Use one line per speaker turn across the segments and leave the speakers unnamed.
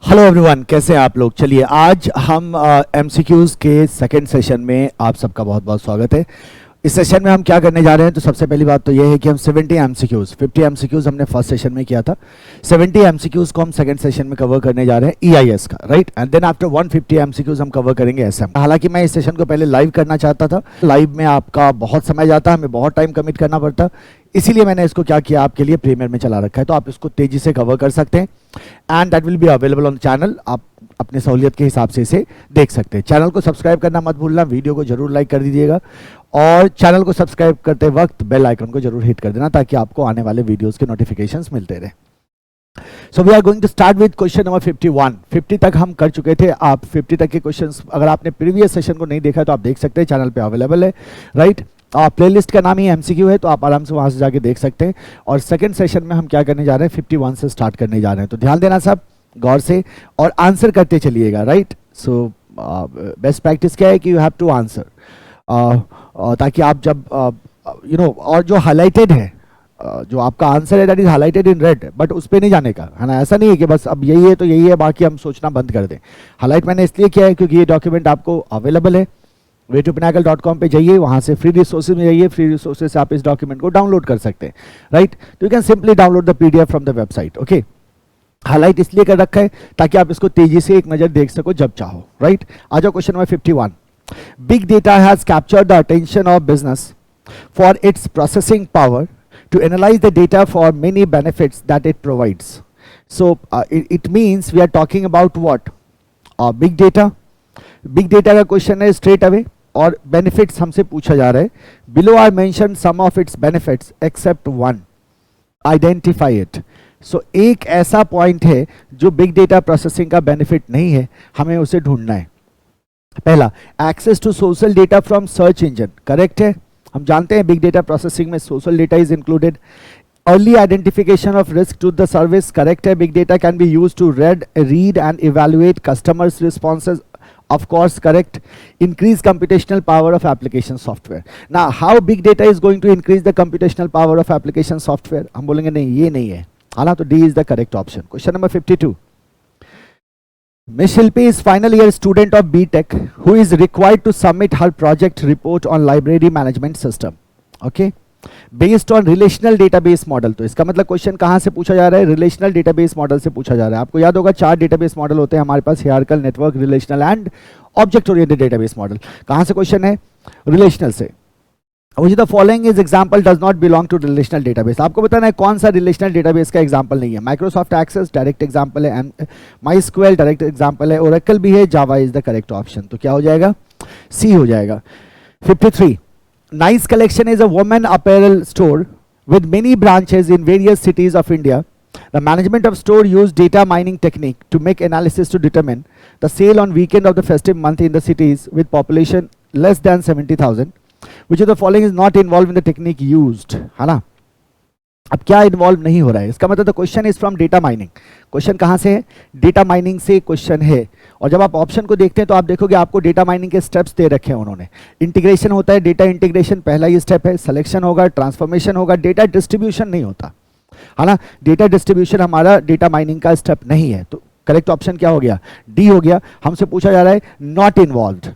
Hello everyone, कैसे हैं आप लोग। चलिए आज हम एमसीक्यूज के सेकंड सेशन में आप सबका बहुत बहुत स्वागत है। इस सेशन में हम क्या करने जा रहे हैं, तो सबसे पहली बात तो ये है कि हम 70 एमसीक्यूज 50 एमसीक्यूज हमने फर्स्ट सेशन में किया था, 70 एमसीक्यूज को हम सेकंड सेशन में कवर करने जा रहे हैं ईआईएस का, right. And then after 150 MCQs हम कवर करेंगे एसएम। हालांकि मैं इस सेशन को पहले लाइव करना चाहता था, लाइव में आपका बहुत समय जाता, हमें बहुत टाइम कमिट करना पड़ता, इसीलिए मैंने इसको क्या किया, आपके लिए प्रीमियर में चला रखा है, तो आप इसको तेजी से कवर कर सकते हैं and that will be available on channel. आप अपने सहूलियत के हिसाब से इसे देख सकते हैं। चैनल को सब्सक्राइब करना मत भूलना, वीडियो को जरूर लाइक कर दीजिएगा और चैनल को सब्सक्राइब करते वक्त बेल आइकन को जरूर हिट कर देना ताकि आपको आने वाले वीडियोस के नोटिफिकेशंस मिलते रहे। So we are going to start with question number 51। 50 तक हम कर चुके थे। आप 50 तक के क्वेश्चंस अगर आपने प्रीवियस सेशन को नहीं देखा तो आप देख सकते हैं, चैनल पे अवेलेबल है, राइट। प्लेलिस्ट का नाम ही एमसीक्यू है, तो आप आराम से वहां से जाके देख सकते हैं। और सेकंड सेशन में हम क्या करने जा रहे हैं, 51 से स्टार्ट करने जा रहे हैं, तो ध्यान देना सब गौर से और आंसर करते चलिएगा, राइट। सो बेस्ट प्रैक्टिस क्या है कि यू हैव टू आंसर, ताकि आप जब और जो हाईलाइटेड है, जो आपका आंसर है that is highlighted in red, but उस पर नहीं जाने का है ना। ऐसा नहीं है कि बस अब यही है तो यही है, बाकी हम सोचना बंद कर दें। हाईलाइट मैंने इसलिए किया है क्योंकि ये डॉक्यूमेंट आपको अवेलेबल है, way2pinnacle.com पे जाइए, वहाँ से फ्री रिसोर्सेज में जाइए, फ्री रिसोर्सेज से आप इस डॉक्यूमेंट को डाउनलोड कर सकते हैं, राइट। तो you can simply download the PDF from the website, okay. Highlight इसलिए कर रखा है ताकि आप इसको तेजी से एक नजर देख सको जब चाहो, राइट। आ जाओ question number 51। Big data has captured the attention of business for its processing power to analyze the data for many benefits that it provides. So it means we are talking about what? Big data. Big data का question है straight away और benefits हमसे पूछा जा रहा है। Below are mentioned some of its benefits except one. Identify it. So एक ऐसा पॉइंट है जो बिग डेटा प्रोसेसिंग का बेनिफिट नहीं है, हमें उसे ढूंढना है। पहला, access to social data from search engine, correct है। हम जानते हैं बिग डेटा प्रोसेसिंग में social data is included. Early identification of risk to the service, correct है। Big data can be use to read and evaluate customers responses, of course correct. Increase computational power of application software. Now how big data is going to increase the computational power of application software? हम बोलेंगे नहीं, ये नहीं है, हालांकि तो D is the correct option. Question number 52. Miss Shilpi is final year student of BTech who is required to submit her project report on library management system, okay, based on relational database model. तो इसका मतलब question कहाँ से पूछा जा रहा है, relational database model से पूछा जा रहा है। आपको याद होगा 4 डेटाबेस मॉडल होते हैं हमारे पास, hierarchical, network, relational and object oriented database model. कहाँ से क्वेश्चन है, रिलेशनल से। Which of the following is example does not belong to relational database? आपको बताना है कौन सा रिलेशनल डेटाबेस का एग्जांपल नहीं है। माइक्रोसॉफ्ट एक्सेस डायरेक्ट एग्जांपल है, MySQL डायरेक्ट एग्जांपल है, ओरेकल भी है, Java is the correct option. तो क्या हो जाएगा, सी हो जाएगा। 53. Nice collection is a women apparel store with many branches in various cities of India. The management of store used data mining technique to make analysis to determine the sale on weekend of the festive month in the cities with population less than 70,000. Which of the following is not involved in the technique used? है ना। अब क्या involve नहीं हो रहा है, इसका मतलब question is from data mining. Question कहाँ से है, डेटा माइनिंग से क्वेश्चन है। और जब आप ऑप्शन को देखते हैं तो आप देखोगे आपको डेटा माइनिंग के स्टेप्स दे रखे हैं उन्होंने। इंटीग्रेशन होता है, डेटा इंटीग्रेशन पहला ही स्टेप है, सिलेक्शन होगा, ट्रांसफॉर्मेशन होगा, डेटा डिस्ट्रीब्यूशन नहीं होता, है ना। डेटा डिस्ट्रीब्यूशन हमारा डेटा माइनिंग का स्टेप नहीं है, तो करेक्ट ऑप्शन क्या हो गया, डी हो गया। हमसे पूछा जा रहा है नॉट इन्वॉल्व्ड,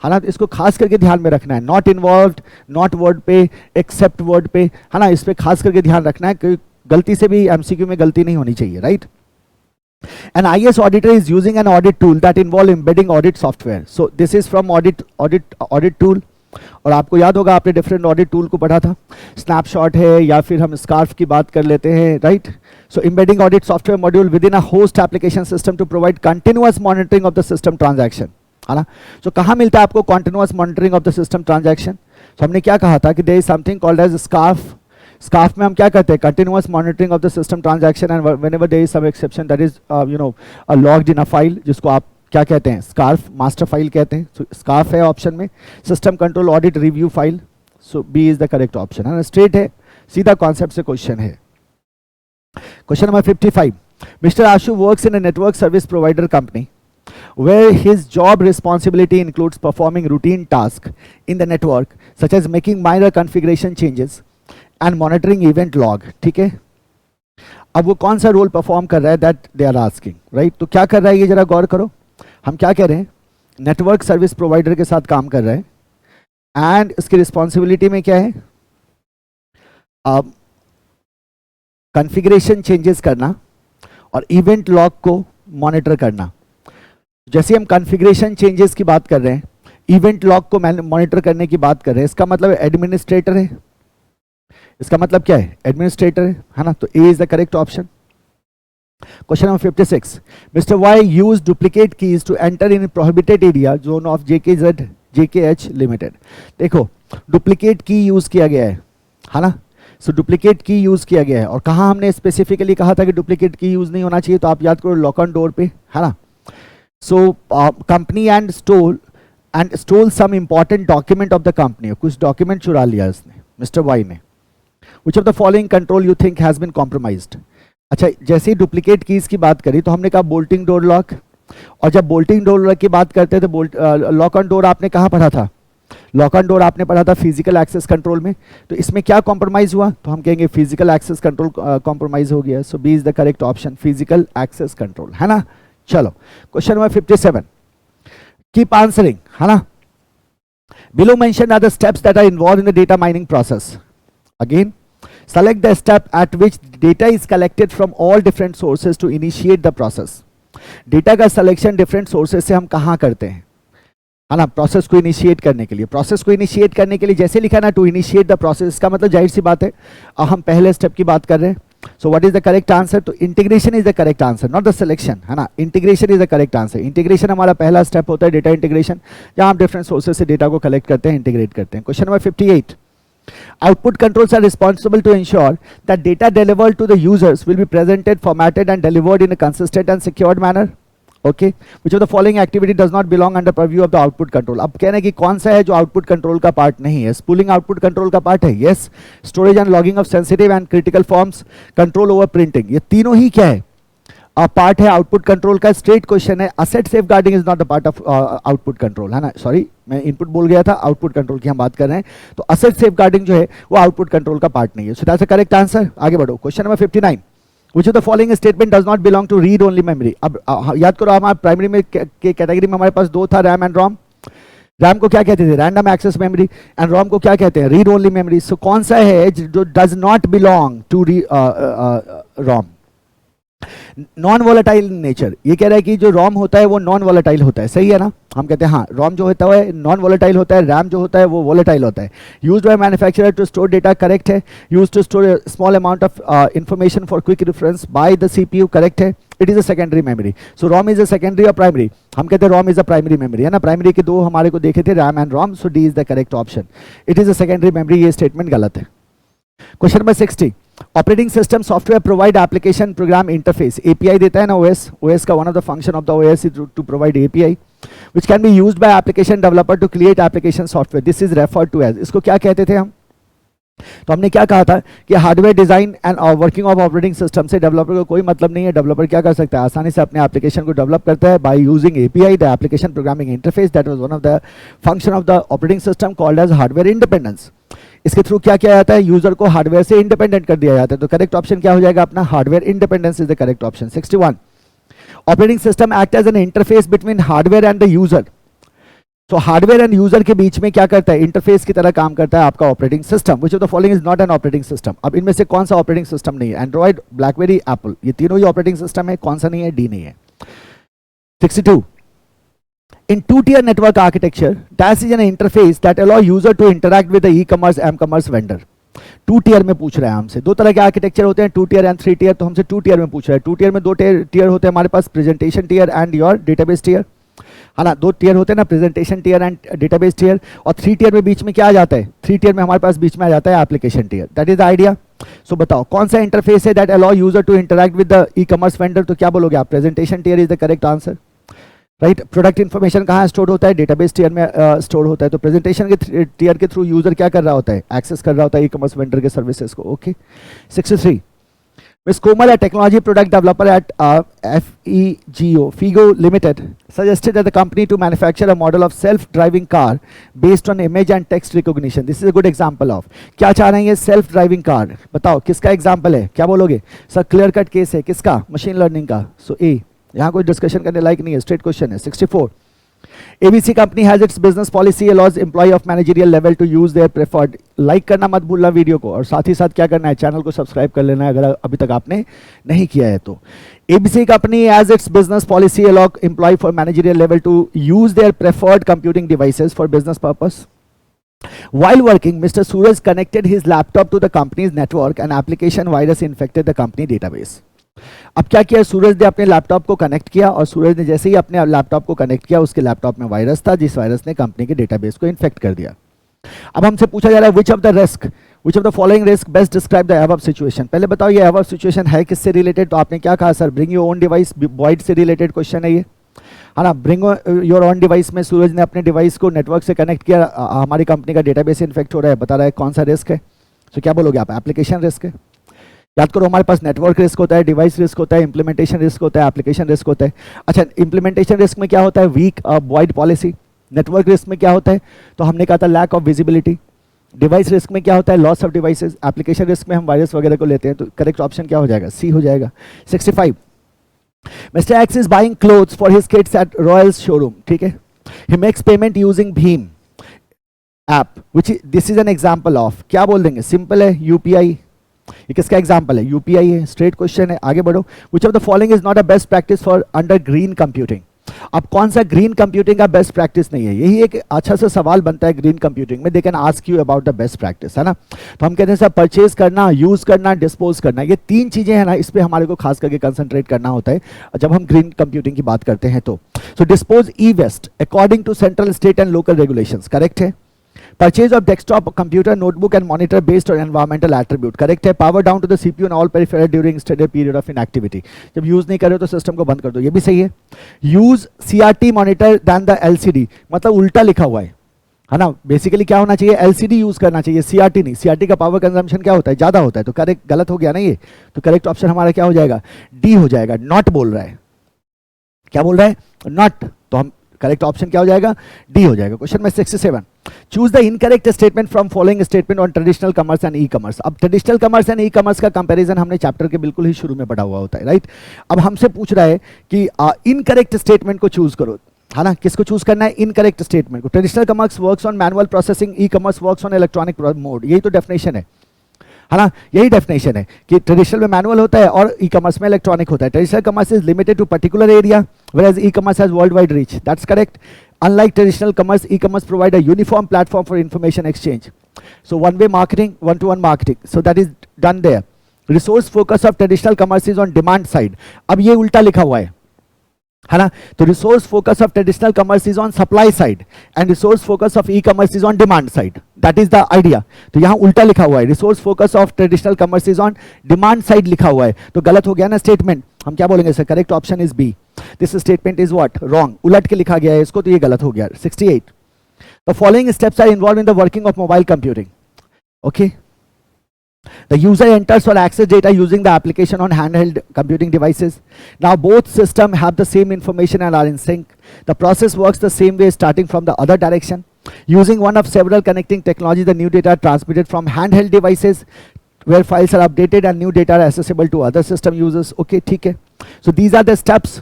है ना, इसको खास करके ध्यान में रखना है। नॉट इन्वॉल्व्ड, नॉट वर्ड पे, एक्सेप्ट वर्ड पे, है ना, इस पे खास करके ध्यान रखना है कि गलती से भी एमसीक्यू में गलती नहीं होनी चाहिए, right. An IAS auditor is using an audit tool that involve embedding audit software. So this is from audit tool. और आपको याद होगा आपने डिफरेंट ऑडिट टूल को पढ़ा था, स्नैपशॉट है या फिर हम स्कार्फ की बात कर लेते हैं, right. So embedding audit software module within a host application system to provide continuous monitoring of the system transaction, है ना। सो कहाँ मिलता है आपको continuous monitoring of the system transaction? So हमने क्या कहा था कि there is something called as SCARF. SCARF में हम क्या करते हैं, continuous monitoring of the system transaction and whenever there is some exception that is logged in a file, जिसको आप क्या कहते हैं, स्कार्फ मास्टर फाइल कहते हैं। सो स्कार्फ है ऑप्शन में। System control audit review file, so B is the correct option, है ना। स्ट्रेट है, सीधा कॉन्सेप्ट से क्वेश्चन है। Question number 55. Mister Ashu works in a network service provider company where his job responsibility includes performing routine tasks in the network such as making minor configuration changes and monitoring event log, ठीक है। अब वो कौन सा role perform कर रहा है, that they are asking, right. तो क्या कर रहा है ये जरा गौर करो। हम क्या कह रहे हैं, नेटवर्क सर्विस प्रोवाइडर के साथ काम कर रहे हैं एंड इसकी रिस्पॉन्सिबिलिटी में क्या है, अब कॉन्फ़िगरेशन चेंजेस करना और इवेंट लॉग को मॉनिटर करना। जैसे हम कॉन्फ़िगरेशन चेंजेस की बात कर रहे हैं, इवेंट लॉग को मॉनिटर करने की बात कर रहे हैं, इसका मतलब एडमिनिस्ट्रेटर है। इसका मतलब क्या है, एडमिनिस्ट्रेटर है ना। तो A is the correct option. Question number 56, mister Y use duplicate keys to enter in prohibited area zone of JKH limited. देखो डुप्लीकेट की यूज किया गया है ना। सो डुप्लीकेट की यूज किया गया है और कहाँ हमने स्पेसिफिकली कहा था कि डुप्लीकेट की यूज नहीं होना चाहिए, तो आप याद करो लॉक ऑन डोर पे, है ना। So company and stole some important document of the company, कुछ डॉक्यूमेंट चुरा लिया इसने, मिस्टर वाई ने। Which of the following control you think has been compromised? अच्छा, जैसे ही डुप्लीकेट कीज की बात करी तो हमने कहा बोल्टिंग डोर लॉक, और जब बोल्टिंग डोर लॉक की बात करते हैं तो लॉक ऑन डोर आपने कहाँ पढ़ा था, लॉक ऑन डोर आपने पढ़ा था फिजिकल एक्सेस कंट्रोल में। तो इसमें क्या कॉम्प्रोमाइज हुआ, तो हम कहेंगे फिजिकल एक्सेस कंट्रोल कॉम्प्रोमाइज हो गया। So B is the correct option, physical access control, है ना। चलो क्वेश्चन नंबर 57, कीप आंसरिंग, है ना। Below mentioned are the steps that are involve in the data mining process. Again select the step at which data is collected from all different sources to initiate the process. Data का selection different sources से हम कहाँ करते हैं, है ना, process को initiate करने के लिए। प्रोसेस को इनिशिएट करने के लिए जैसे लिखा ना, टू इनिशिएट द प्रोसेस, इसका मतलब जाहिर सी बात है हम पहले स्टेप की बात कर रहे हैं। So what is the correct answer, तो integration is the correct answer, not the selection, है ना। Integration is the correct answer. Integration हमारा पहला स्टेप होता है, डेटा इंटीग्रेशन, जहाँ हम डिफरेंट सोर्सेज से डेटा को कलेक्ट करते हैं, इंटीग्रेट करते हैं। Question number 58, output controls are responsible to ensure that data delivered to the users will be presented, formatted and delivered in a consistent and secured manner. Okay, which of the following activity does not belong under purview of the output control? अब कहना है कि कौन सा है जो output control का part नहीं है। स्पूलिंग आउटपुट कंट्रोल का पार्ट है, yes. Storage and logging off sensitive and critical forms, control over printing, ये तीनों ही क्या है, पार्ट है आउटपुट कंट्रोल का। स्ट्रेट क्वेश्चन है, asset safeguarding is not the part of output control, है ना। सॉरी मैं इनपुट बोल गया था, आउटपुट कंट्रोल की हम बात कर रहे हैं। तो असेट सेफगार्डिंग जो है वो आउटपुट कंट्रोल का पार्ट नहीं है। So that's the correct answer. आगे बढ़ो, question number 59, which of the following statement does not belong to read only memory. अब याद करो हमारे प्राइमरी में के कैटेगरी में हमारे पास दो था, रैम एंड रोम। रैम को क्या कहते थे, रैंडम एक्सेस मेमोरी, एंड रोम को क्या कहते हैं, रीड ओनली मेमोरी। सो कौन सा है जो does not belong to ROM, non volatile nature. ये कह रहा है कि जो रोम होता है वो नॉन वोलेटाइल होता है, सही है ना। हम कहते हैं हाँ, रोम जो होता है नॉन वोलेटाइल होता है, रैम जो होता है वो वोलेटाइल होता है। Used by manufacturer to store data, correct है। Used to store small amount of information for quick reference by the CPU, correct है। It is a secondary memory. So ROM is a secondary और primary, हम कहते हैं ROM is a primary memory, है ना। Primary के दो हमारे को देखे थे, RAM and ROM. So D is the correct option, it is a secondary memory. ये स्टेटमेंट गलत है। Question number 60, operating system software provide application program interface, API देता है ना ओएस। ओएस का one of the function of the OS is to provide API which can be used by application developer to create application software. This is referred to as, इसको क्या कहते थे हम, तो हमने क्या कहा था कि hardware design and working of operating system से डेवलपर को कोई मतलब नहीं है। डेवलपर क्या कर सकता है, आसानी से अपने एप्लीकेशन को डेवलप करता है by using API, the application programming interface. That was one of the function of the operating system called as hardware independence. इसके थ्रू क्या किया जाता है, यूजर को हार्डवेयर से इंडिपेंडेंट कर दिया जाता है। तो करेक्ट ऑप्शन क्या हो जाएगा अपना, hardware independence is the correct option. 61, operating system act as an interface between hardware and the user. तो हार्डवेयर एंड यूजर के बीच में क्या करता है, इंटरफेस की तरह काम करता है आपका operating system. Which of the following is not an operating system. अब इनमें से कौन सा ऑपरेटिंग सिस्टम नहीं है, एंड्रॉइड, ब्लैकबेरी, एप्पल, ये तीनों ही ऑपरेटिंग सिस्टम है। कौन सा नहीं है, डी नहीं है। 62, in two-tier network architecture, DAS is an interface that allow user to interact with the e-commerce, m-commerce vendor. Two tier में पूछ रहा है हमसे, दो तरह के आर्किटेक्चर होते हैं, two tier and three tier. तो हमसे टू टीयर में पूछ रहा है। टू टीयर में दो टीयर होते हैं हमारे पास, presentation tier and your database tier, है ना। दो टीयर होते हैं ना, presentation tier and database tier. और थ्री टीयर में बीच में क्या आ जाता है, थ्री टीयर में हमारे पास बीच में आ जाता है application tier. That is the idea. So बताओ कौन सा इंटरफेस है that allow user to interact with the e commerce vendor. तो क्या बोलोगे आप, presentation tier is the correct answer, right. Product information कहाँ स्टोर होता है, डेटाबेस टीयर में स्टोर होता है। तो प्रेजेंटेशन के टीयर के थ्रू यूजर क्या कर रहा होता है, एक्सेस कर रहा होता है ई कॉमर्स वेंडर के सर्विसेज को। Okay. 63, Ms. Komal, a technology product developer at FIGO Limited, suggested that the company to manufacture a model of self-driving car based on image and text recognition. This is a good example of. क्या चाह रहे हैं ये self driving car? बताओ किसका example है? क्या बोलोगे? सर clear cut case है किसका? Machine learning का. So A. यहाँ कोई discussion करने लायक नहीं है. Straight question है. 64. ABC company has its business policy allows employee of managerial level to use their preferred. Like करना मत भूलना वीडियो को, और साथ ही साथ क्या करना है, चैनल को सब्सक्राइब कर लेना है अगर अभी तक आपने नहीं किया है तो. ABC company has its business policy allow employee for managerial level to use their preferred computing devices for business purpose. While working, Mr. Suraj connected his laptop to the company's network and application virus infected the company database. अब क्या किया, सूरज ने अपने laptop को connect किया, और सूरज ने जैसे ही अपने लैपटॉप को कनेक्ट किया उसके लैपटॉप में वायरस था, जिस वायरस ने कंपनी के डेटाबेस को इन्फेक्ट कर दिया. अब हमसे पूछा जा रहा है which of the following risk best describe the above situation. पहले बताओ ये अबव सिचुएशन है किससे रिलेटेड, तो आपने क्या कहा sir, bring your own device, Boyd से रिलेटेड क्वेश्चन है ये, है ना. ब्रिंग योर ओन डिवाइस में सूरज ने अपने डिवाइस को नेटवर्क से कनेक्ट किया, हमारी कंपनी का डेटाबेस इन्फेक्ट हो रहा है, बता रहा है कौन सा रिस्क है. तो क्या बोलोगे आप, एप्लीकेशन रिस्क है. याद करो हमारे पास नेटवर्क रिस्क होता है, डिवाइस रिस्क होता है, इंप्लीमेंटेशन रिस्क होता है, एप्लीकेशन रिस्क होता है. अच्छा, इंप्लीमेंटेशन रिस्क में क्या होता है, weak void policy. Network risk में क्या होता है, तो हमने कहा था lack of visibility. Device risk में क्या होता है, loss of devices. Application risk में हम वायरस वगैरह को लेते हैं, तो करेक्ट ऑप्शन क्या हो जाएगा, सी हो जाएगा. 65. Mister x is buying clothes for his kids at Royals showroom. ठीक है, he makes payment using Bhim app, which this is an example of. क्या बोल देंगे, सिंपल है, यूपीआई. ये किसका एग्जांपल है, यूपीआई है. स्ट्रेट क्वेश्चन है, आगे बढ़ो. Which of the following is not a best practice for under green computing. अब कौन सा ग्रीन कंप्यूटिंग का बेस्ट प्रैक्टिस नहीं है, यही एक अच्छा सा सवाल बनता है ग्रीन कंप्यूटिंग में. They can ask you about the best practice, है ना. तो हम कहते हैं सर परचेज करना, यूज करना, डिस्पोज करना, ये तीन चीजें हैं ना, इस पे हमारे को खास करके कंसंट्रेट करना होता है जब हम ग्रीन कंप्यूटिंग की बात करते हैं. तो dispose e waste according to central, state and local regulations, correct है. Purchase of desktop computer, notebook and monitor based on environmental attribute, correct है. Power down to the CPU and all peripheral during extended period of inactivity, जब use नहीं कर रहे हो तो system को बंद कर दो, ये भी सही है. Use CRT monitor than the LCD, मतलब उल्टा लिखा हुआ है ना. बेसिकली क्या होना चाहिए, LCD यूज करना चाहिए, CRT नहीं. CRT का पावर कंजम्पशन क्या होता है, ज्यादा होता है. तो करेक्ट, गलत हो गया ना ये, तो करेक्ट ऑप्शन हमारा क्या हो जाएगा, डी हो जाएगा. नॉट बोल रहा है, क्या बोल रहा है, नॉट. तो हम करेक्ट ऑप्शन क्या हो जाएगा, डी हो जाएगा. क्वेश्चन में 67. Choose the incorrect statement from following statement on traditional commerce and e commerce. अब traditional commerce and e commerce का कंपैरिजन हमने चैप्टर के बिल्कुल ही शुरू में पढ़ा हुआ होता है, राइट. अब हमसे पूछ रहा है कि इनकरेक्ट स्टेटमेंट को चूज करो, है ना. किसको चूज करना है, इनकरेक्ट स्टेटमेंट को. Traditional commerce works on manual processing, e commerce works on electronic mode. यही तो डेफिनेशन है ना. यही डेफिनेशन है कि ट्रेडिशनल में मैनुअल होता है और ई कॉमर्स में इलेक्ट्रॉनिक होता है. Traditional commerce is limited to particular area, whereas e-commerce has worldwide reach. That's correct. Unlike traditional commerce, e-commerce provide a uniform platform for information exchange. So one-way marketing, one-to-one marketing. So that is done there. Resource focus of traditional commerce is on demand side. अब ये उल्टा लिखा हुआ है ना. तो resource focus of traditional commerce is on supply side and resource focus of e commerce is on demand side. That is the idea. तो यहां उल्टा लिखा हुआ है, resource focus of traditional commerce is on demand side लिखा हुआ है, तो गलत हो गया ना स्टेटमेंट. हम क्या बोलेंगे sir, correct option is B. This statement is what, wrong. उलट के लिखा गया है इसको, तो ये गलत हो गया. 68. The following steps are involve in the working of mobile computing. Okay. The user enters or access data using the application on handheld computing devices. Now both systems have the same information and are in sync. The process works the same way starting from the other direction. Using one of several connecting technologies, the new data are transmitted from handheld devices where files are updated and new data are accessible to other system users. Okay, ठीक है. So these are the steps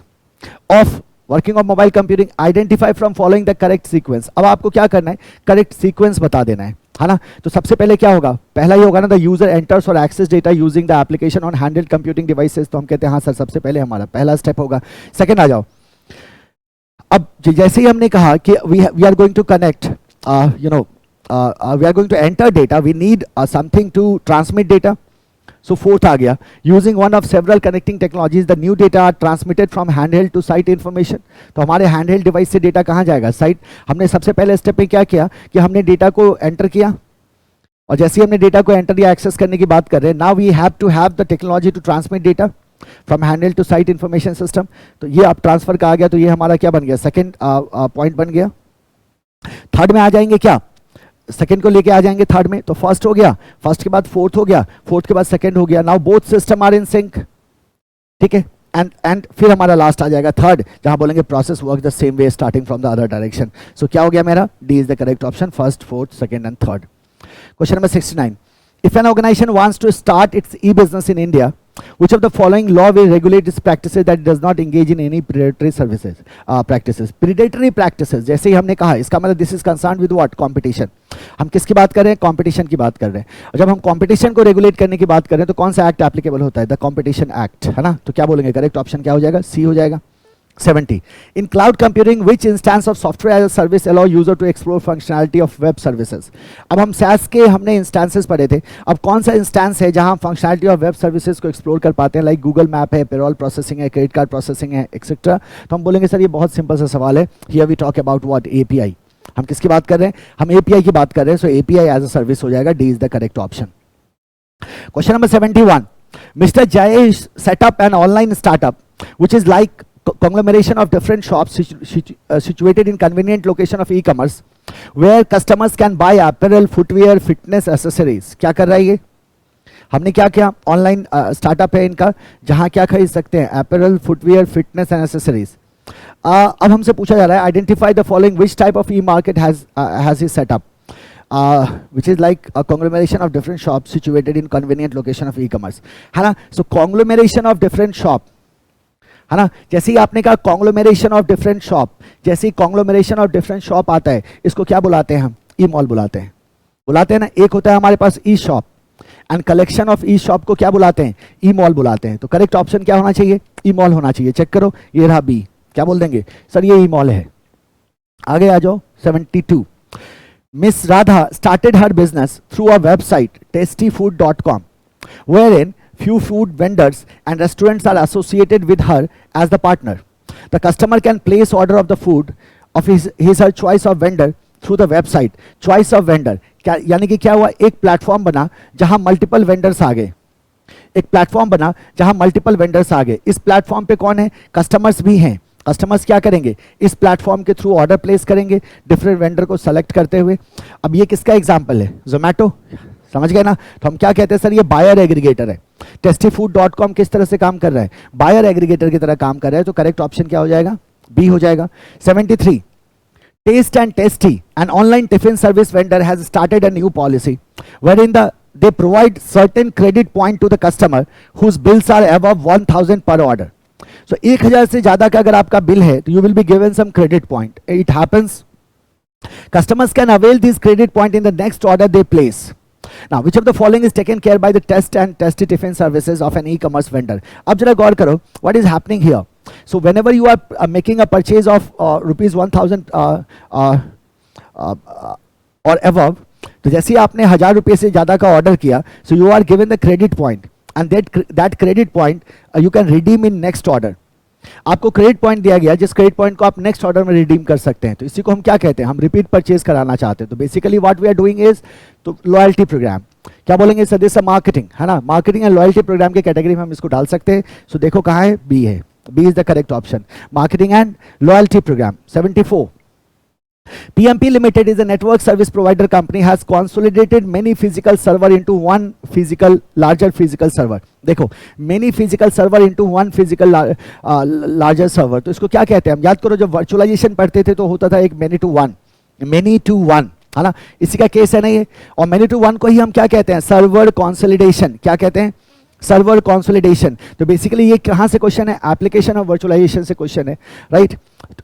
of working of mobile computing. Identify from following the correct sequence. अब आपको क्या करना है, correct sequence बता देना है ना. तो सबसे पहले क्या होगा, पहला ही होगा ना, द यूजर एंटर्स और access data using the application on handheld computing devices. तो हम कहते हैं हाँ सर, सबसे पहले हमारा पहला स्टेप होगा. सेकंड आ जाओ. अब जैसे ही हमने कहा कि we are going to connect, we are going to enter data, we need something to transmit data. So fourth आ गया, using one of several connecting technologies the new data are transmitted from handheld to site information. तो हमारे handheld device से data कहाँ जाएगा, site. हमने सबसे पहले स्टेप में क्या किया कि हमने डेटा को एंटर किया, और जैसे ही हमने डेटा को एंटर या एक्सेस करने की बात कर रहे हैं, now we have to have the technology to transmit data from handheld to site information system. तो ये अब ट्रांसफर का आ गया, तो ये हमारा क्या बन गया, सेकेंड पॉइंट बन गया. थर्ड में आ जाएंगे क्या, सेकंड को लेके आ जाएंगे थर्ड में, तो फर्स्ट हो गया, फर्स्ट के बाद फोर्थ हो गया, फोर्थ के बाद सेकंड हो गया, now both system are in sync, ठीक है, एंड फिर हमारा लास्ट आ जाएगा थर्ड, जहां बोलेंगे process work the same way starting from the other direction. So क्या हो गया मेरा, D is the correct option, first, fourth, second and third. Question number 69, if an organization wants to start its e-business in India, which of the following law will regulate its practices that does not engage in any predatory services practices? Predatory practices, जैसे ही हमने कहा, इसका मतलब this is concerned with what? Competition। हम किसकी बात कर रहे हैं? कंपटीशन की बात कर रहे हैं। और जब हम कंपटीशन को रेगुलेट करने की बात कर रहे हैं तो कौन सा एक्ट एप्लीकेबल होता है? द कंपटीशन एक्ट, है ना। तो क्या बोलेंगे, करेक्ट ऑप्शन क्या हो जाएगा? सी हो जाएगा। 70, in cloud computing which instance of software as a service allow user to explore functionality of web services? अब हम SaaS के हमने इंस्टेंसेस पढ़े थे, अब कौन सा इंस्टेंस है जहां फंक्शनैलिटी ऑफ वेब सर्विसेज को एक्सप्लोर कर पाते हैं, लाइक गूगल मैप है, पेरोल प्रोसेसिंग है, क्रेडिट कार्ड प्रोसेसिंग है, एक्सेट्रा। तो हम बोलेंगे सर ये बहुत सिंपल सा सवाल है, here we talk about what, API. हम किसकी बात कर रहे हैं? हम एपीआई की बात कर रहे हैं, सो एपीआई एज अ सर्विस हो जाएगा, D is the correct option. Question number 71, mister Jayesh set up an online startup which is like conglomeration of different shops situated in convenient location of e-commerce where customers can buy apparel, footwear, fitness accessories। क्या कर रहा है ये? हमने क्या किया, online startup है इनका, जहां क्या खरीद सकते हैं, apparel, footwear, fitness and accessories। अब हमसे पूछा जा रहा है, identify the following which type of e-market has he set up, which is like a conglomeration of different shops situated in convenient location of e-commerce, है ना। so conglomeration of different shop, है ना, जैसे ही आपने कहा कॉन्ग्लोमेरेशन ऑफ डिफरेंट शॉप, जैसे ही कॉन्ग्लोमेरेशन of different shop आता है, इसको क्या बुलाते हैं हम? ई मॉल बुलाते हैं ना। एक होता है हमारे पास e shop and collection of e shop को क्या बुलाते हैं? ई मॉल बुलाते हैं। तो करेक्ट ऑप्शन क्या होना चाहिए? ई मॉल होना चाहिए। चेक करो, ये रहा बी। क्या बोल देंगे सर, ये ई मॉल है। आगे आ जाओ। 72, miss Radha started her business through a website tastyfood.com wherein few food vendors and restaurants are associated with her as the partner. The customer can place order of the food of his her choice of vendor through the website. Choice of vendor क्या, यानी कि क्या हुआ, एक platform बना जहां multiple vendors आ गए, एक प्लेटफॉर्म बना जहां मल्टीपल वेंडर्स आ गए। इस प्लेटफॉर्म पे कौन है? कस्टमर्स भी हैं। कस्टमर्स क्या करेंगे? इस प्लेटफॉर्म के थ्रू ऑर्डर प्लेस करेंगे डिफरेंट वेंडर को सेलेक्ट करते हुए। अब ये किसका एग्जाम्पल है? जोमैटो, समझ गए ना। तो हम क्या कहते हैं सर, ये बायर एग्रीगेटर है। tastyfood.com किस तरह से काम कर रहा है? बायर एग्रीगेटर की तरह काम कर रहा है। तो करेक्ट ऑप्शन क्या हो जाएगा? बी हो जाएगा। 73, taste and tasty an online tiffin service vendor has started a new policy wherein they provide certain credit point to the customer whose bills are above 1000 per order. So 1000 से ज्यादा का अगर आपका बिल है तो you will be given some credit point. It happens customers can avail these credit point in the next order they place. Now which of the following is taken care by the test and testy tiffin services of an e-commerce vendor? अब जरा गौर करो, what is happening here? So whenever you are making a purchase of rupees 1000 or above, तो जैसे ही आपने 1000 रुपये से ज़्यादा का ऑर्डर किया, so you are given the credit point and that credit point you can redeem in next order. आपको credit point दिया गया, जिस क्रेडिट पॉइंट को आप नेक्स्ट ऑर्डर में रिडीम कर सकते हैं। तो इसी को हम क्या कहते हैं? हम रिपीट परचेज कराना चाहते हैं। तो basically what we are doing is, तो लॉयल्टी प्रोग्राम, क्या बोलेंगे सर, दिस मार्केटिंग, है ना। मार्केटिंग एंड लॉयल्टी प्रोग्राम के कैटेगरी में हम इसको डाल सकते हैं। सो देखो कहाँ है, बी है। B is the correct option, marketing and loyalty program. 74, PMP Limited is a network service provider company has consolidated many physical server into one physical larger physical server. देखो, many physical server into one physical larger server, तो इसको क्या कहते हैं हम? याद करो, जब वर्चुअलाइजेशन पढ़ते थे तो होता था एक many to one, है ना। इसी का केस है ना ये। और many to one को ही हम क्या कहते हैं? Server consolidation. क्या कहते हैं? Server consolidation. तो बेसिकली ये कहाँ से क्वेश्चन है? एप्लीकेशन ऑफ वर्चुअलाइजेशन से क्वेश्चन है, right.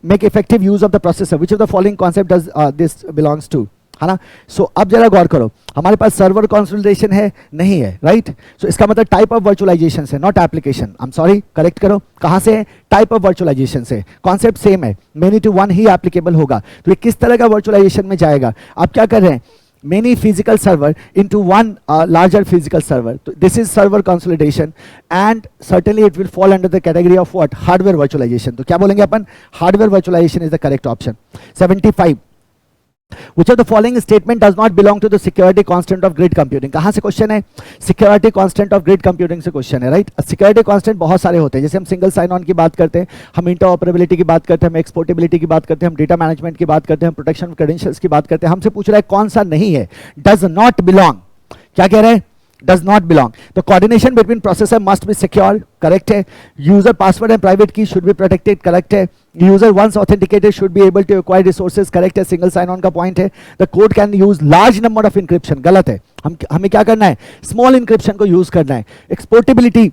Make effective use of the processor, which of the following concept does this belongs to, है ना। सो अब जरा गौर करो, हमारे पास सर्वर कंसोलिडेशन है, नहीं है, राइट। सो इसका मतलब टाइप ऑफ वर्चुअलाइजेशन से, not application. I am sorry, correct करो, कहाँ से है? टाइप ऑफ वर्चुअलाइजेशन से। कॉन्सेप्ट सेम है, मेनी टू वन ही एप्लीकेबल होगा। तो ये किस तरह का वर्चुअलाइजेशन में जाएगा? आप क्या कर रहे हैं? many physical server into one larger physical server. So this is server consolidation and certainly it will fall under the category of what? Hardware virtualization. तो क्या बोलेंगे अपन? Hardware virtualization is the correct option. 75, Which of the following statement does not belong to the security constant of grid computing? कहाँ से question है? Security constant of grid computing से question है, right? Security constant बहुत सारे होते हैं, जैसे हम सिंगल साइन ऑन की बात करते हैं, हम इंटरऑपरेबिलिटी की बात करते हैं, हम एक्सपोर्टेबिलिटी की बात करते हैं, हम डेटा मैनेजमेंट की बात करते हैं, हम प्रोटेक्शन ऑफ क्रेडेंशियल्स की बात करते हैं. हमसे पूछ रहा है कौन सा नहीं है? Does not belong. क्या कह रहे हैं? does not belong. The coordination between processor must be secure, correct है. User password and private key should be protected, correct है. User once authenticated should be able to acquire resources, correct है. Single sign on का point है. The code can use large number of encryption, गलत है. हमें क्या करना है? Small encryption को use करना है. Exportability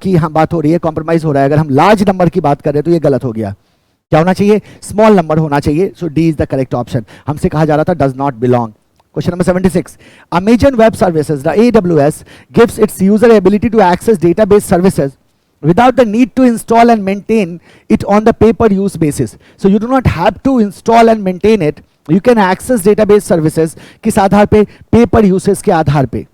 की हम बात हो रही है, compromise हो रहा है. अगर हम large number की बात कर रहे हैं तो ये गलत हो गया. क्या होना चाहिए? Small number होना चाहिए. So D is the correct option. हमसे कहा जा रहा था does not belong. Question number 76. Amazon Web Services, the AWS, gives its user ability to access database services without the need to install and maintain it on the pay-per-use basis. So you do not have to install and maintain it. You can access database services किस आधार पे? Pay-per-uses के आधार पे.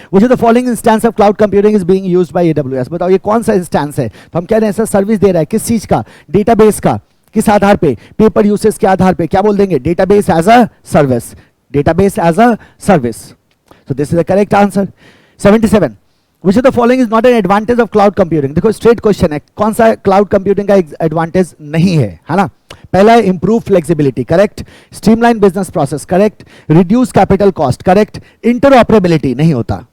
Which of the following instance of cloud computing is being used by AWS? बताओ ये कौन सा instance है? तो हम कह रहे हैं सर सर्विस दे रहा है, किस चीज का? डेटाबेस का. किस आधार पे? पेपर यूसेज के आधार पे. क्या बोल देंगे? Database as a service. Database as a service. So this is the correct answer. 77. Which of the following is not an advantage of cloud computing? देखो straight question है, कौन सा cloud computing का advantage नहीं है, है ना? पहला है improve flexibility, correct? Streamline business process, correct? Reduce capital cost, correct? Interoperability नहीं होता,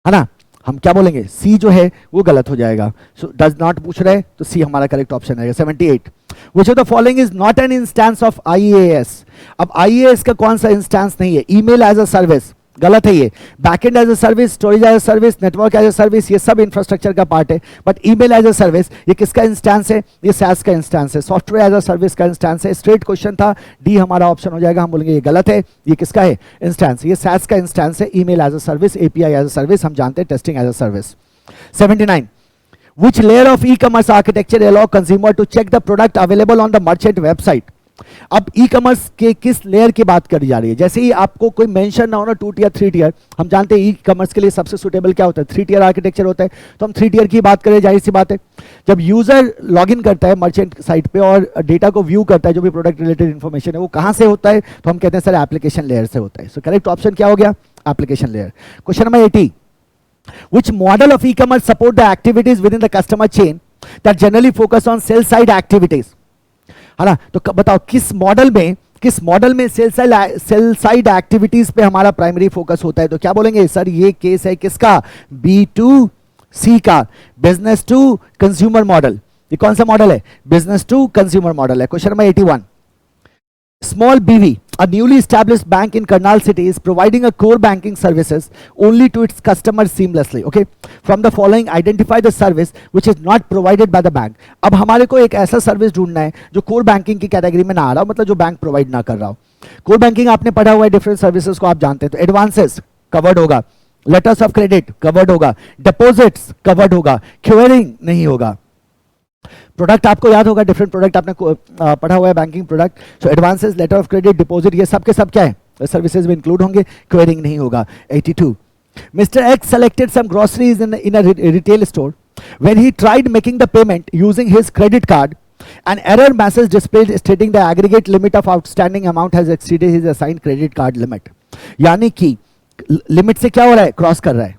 है ना? हम क्या बोलेंगे? सी जो है वो गलत हो जाएगा. सो डज नॉट पूछ रहे तो सी हमारा करेक्ट ऑप्शन है. 78. Which of the following is not an instance of IaaS? अब IaaS का कौन सा इंस्टेंस नहीं है? ईमेल एज अ सर्विस, गलत है ये. Backend as a service, storage as a service, network as a service, ये सब इंफ्रास्ट्रक्चर का पार्ट है. But email as a service ये किसका इंस्टेंस है? ये SaaS का इंस्टेंस है. सॉफ्टवेयर एज अ सर्विस का इंस्टेंस है. स्ट्रेट क्वेश्चन था, डी हमारा ऑप्शन हो जाएगा. हम बोलेंगे ये गलत है. ये किसका है? इंस्टेंस. ये SaaS का इंस्टेंस है. Email as a service, API as a service, हम जानते हैं testing as a service. 79. Which layer of e-commerce architecture allow consumer to check the product available on the merchant website? अब e commerce के किस layer की बात करी जा रही है? जैसे ही आपको कोई मेंशन ना हो ना 2 टियर 3 टियर, हम जानते हैं ई कॉमर्स के लिए सबसे सुटेबल क्या होता है? 3 टियर आर्किटेक्चर होता है. तो हम 3 टियर की बात करें, जाहिर सी बात है जब यूजर लॉगिन करता है मर्चेंट साइट पे और डेटा को व्यू करता है, जो भी प्रोडक्ट रिलेटेड इन्फॉर्मेशन है वो कहां से होता है? तो हम कहते हैं सर एप्लीकेशन लेयर से होता है. सो करेक्ट ऑप्शन क्या हो गया? Application layer. Question number 80. Which model of e-commerce support the activities within the customer chain that generally focus on sell side activities? है ना? तो बताओ किस मॉडल में सेल साइड एक्टिविटीज पे हमारा प्राइमरी फोकस होता है? तो क्या बोलेंगे सर ये केस है किसका? B2C का, बिजनेस टू कंज्यूमर मॉडल. ये कौन सा मॉडल है? बिजनेस टू कंज्यूमर मॉडल है. Question number 81. Small BV, a newly established bank in Karnal city, is providing a core banking services only to its customers seamlessly. Okay, from the following, identify the service which is not provided by the bank. अब हमारे को एक ऐसा service ढूंढना है जो core banking की category में ना आ रहा हो, मतलब जो बैंक प्रोवाइड ना कर रहा हो. कोर बैंकिंग आपने पढ़ा हुआ है, डिफरेंट सर्विसेज को आप जानते हैं. तो एडवांसेस कवर्ड होगा, लेटर्स ऑफ क्रेडिट कवर्ड होगा, डिपॉजिट्स कवर्ड होगा, क्यूरिंग नहीं होगा. प्रोडक्ट आपको याद होगा, डिफरेंट प्रोडक्ट आपने पढ़ा हुआ है banking product. So advances, letter of credit, deposit, ये सब के सब क्या है? सर्विसेज में इंक्लूड होंगे. क्वेरिंग नहीं होगा. 82. Mister X selected some groceries in a retail store. When he tried making the payment using his credit card, an error message displayed stating the aggregate limit of outstanding amount has exceeded his assigned credit card limit. यानी कि limit से क्या हो रहा है? Cross कर रहा है.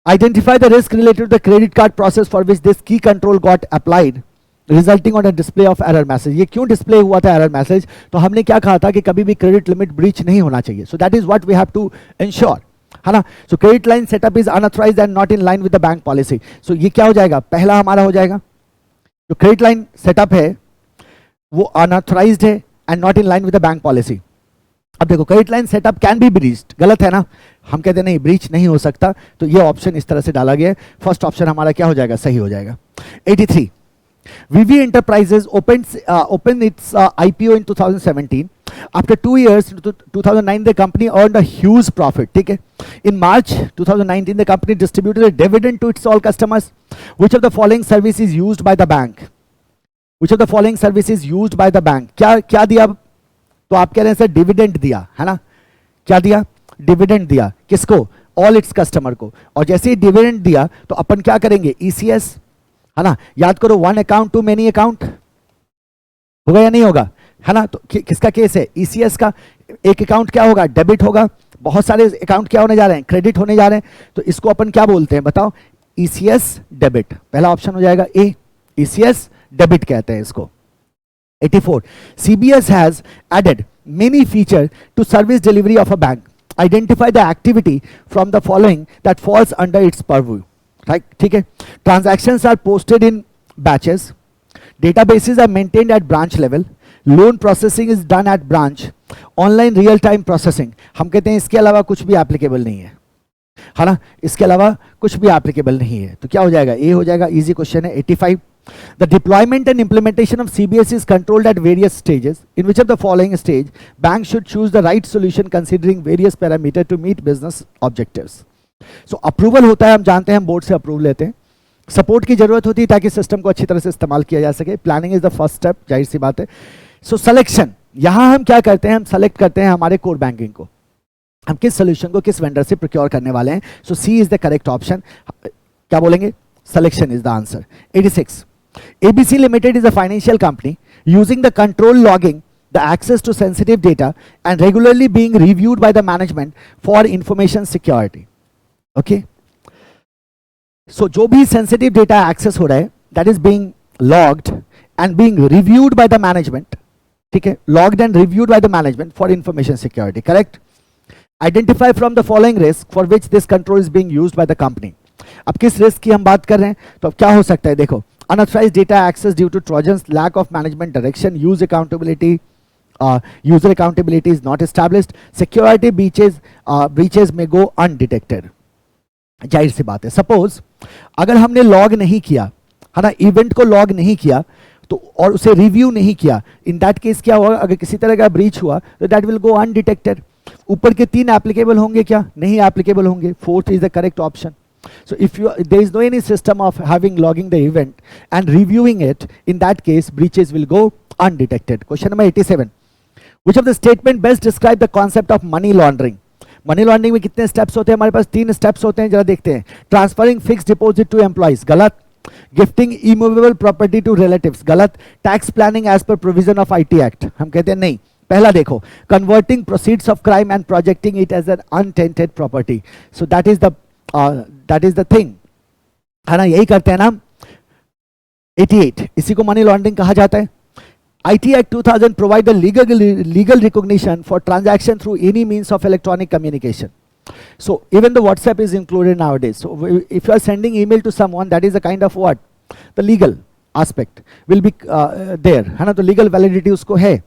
Identify the risk related to the credit card process for which this key control got applied, resulting on a display of error message. ये क्यों डिस्प्ले हुआ था error message? तो हमने क्या कहा था कि कभी भी क्रेडिट लिमिट ब्रीच नहीं होना चाहिए. So that is what we have to ensure, है ना? So credit line setup is unauthorized and not in line with the bank policy. So ये क्या हो जाएगा? पहला हमारा हो जाएगा. जो क्रेडिट लाइन सेटअप है वो अनऑथराइज्ड है and not in line with the bank policy. अब देखो credit line setup can be breached, गलत है ना? हम कहते हैं नहीं, ब्रीच नहीं हो सकता. तो ये ऑप्शन इस तरह से डाला गया है. फर्स्ट ऑप्शन हमारा क्या हो जाएगा? सही हो जाएगा. 83. VV Enterprises opened its IPO in 2017. After 2 years, 2009, the company earned a huge profit. ठीक है. In March 2019, the company distributed a dividend to its all customers. Which of the following service is used by the bank? Which of the following service is used by the bank? क्या दिया? तो आप कह रहे हैं sir dividend दिया, है ना? क्या दिया? डिविडेंड दिया. किसको? ऑल इट्स कस्टमर को. और जैसे ही डिविडेंड दिया तो अपन क्या करेंगे? ECS, है ना? याद करो, 1 अकाउंट टू मेनी अकाउंट होगा या नहीं होगा? है ना। तो किसका केस है, ईसीएस का। एक अकाउंट क्या होगा, डेबिट होगा, बहुत सारे अकाउंट क्या होने जा रहे हैं, क्रेडिट होने जा रहे हैं, तो इसको अपन क्या बोलते हैं बताओ, ईसीएस डेबिट। पहला ऑप्शन हो जाएगा ए, ईसीएस डेबिट कहते हैं इसको। 84, CBS has added many features to service delivery of a bank. Identify the activity from the following that falls under its purview. Right? ठीक है। Transactions are posted in batches. Databases are maintained at branch level. Loan processing is done at branch. Online real-time processing. हम कहते हैं इसके अलावा कुछ भी applicable नहीं है ना, इसके अलावा कुछ भी applicable नहीं है। तो क्या हो जाएगा, ए हो जाएगा। इजी क्वेश्चन है। 85, the deployment and implementation of CBS is controlled at various stages. In which of the following stage bank should choose the right solution considering various parameters to meet business objectives? So approval होता है, हम जानते हैं, हम board से approve लेते हैं। Support की जरूरत होती है ताकि सिस्टम को अच्छी तरह से इस्तेमाल किया जा सके। Planning is the first step, जाहिर सी बात है। सो सिलेक्शन, यहां हम क्या करते हैं, हम सेलेक्ट करते हैं हमारे कोर बैंकिंग को, हम किस सोल्यूशन को किस वेंडर से प्रोक्योर करने वाले हैं। सो सी इज द करेक्ट ऑप्शन। क्या बोलेंगे, selection is the answer. 86, ABC Limited is a financial company using the control logging, the access to sensitive data and regularly being reviewed by the management for information security. Okay. So जो भी sensitive data access हो रहा है, that is being logged and being reviewed by the management. ठीक है, logged and reviewed by the management for information security. Correct. Identify from the following risk for which this control is being used by the company. अब किस risk की हम बात कर रहे हैं, तो अब क्या हो सकता है, देखो, unauthorized data access due to trojans, lack of management direction, user accountability is not established, security breaches may go undetected. जाहिर सी बात है, सपोज अगर हमने लॉग नहीं किया है ना, इवेंट को लॉग नहीं किया तो और उसे रिव्यू नहीं किया, इन दैट केस क्या होगा, अगर किसी तरह का ब्रीच हुआ तो दैट विल गो अनडिटेक्टेड। ऊपर के 3 एप्लीकेबल होंगे क्या, नहीं एप्लीकेबल होंगे। 4th is the correct option. So if there is no any system of having logging the event and reviewing it, in that case breaches will go undetected. Question number 87, which of the statement best describe the concept of money laundering? Money laundering में कितने steps होते हैं, हमारे पास 3 steps होते हैं, जरा देखते हैं। Transferring fix deposit to employees, गलत। Gifting immovable property to relatives, गलत। Tax planning as per provision of IT act, हम कहते हैं नहीं। पहला देखो, converting proceeds of crime and projecting it as an untainted property, so that is the thing, है ना, यही करते हैं ना। 88, इसी को मनी लॉन्ड्रिंग कहा जाता है। IT Act 2000 provide the legal recognition for transaction through any means of electronic communication. So even the WhatsApp is included nowadays. So if you are sending email to someone, that is a kind of what? The legal aspect will be there, है ना, तो legal validity उसको है।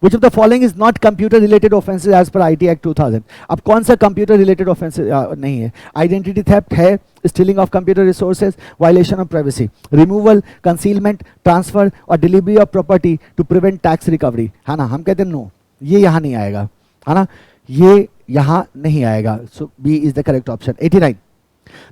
Which of the following is not computer related offenses as per IT Act 2000? अब कौन सा computer related offenses नहीं है? Identity theft है, stealing of computer resources, violation of privacy, removal, concealment, transfer और delivery of property to prevent tax recovery, है ना। हम कहते हैं नो, ये यहाँ नहीं आएगा, है ना, ये यहाँ नहीं आएगा। So B is the correct option। 89,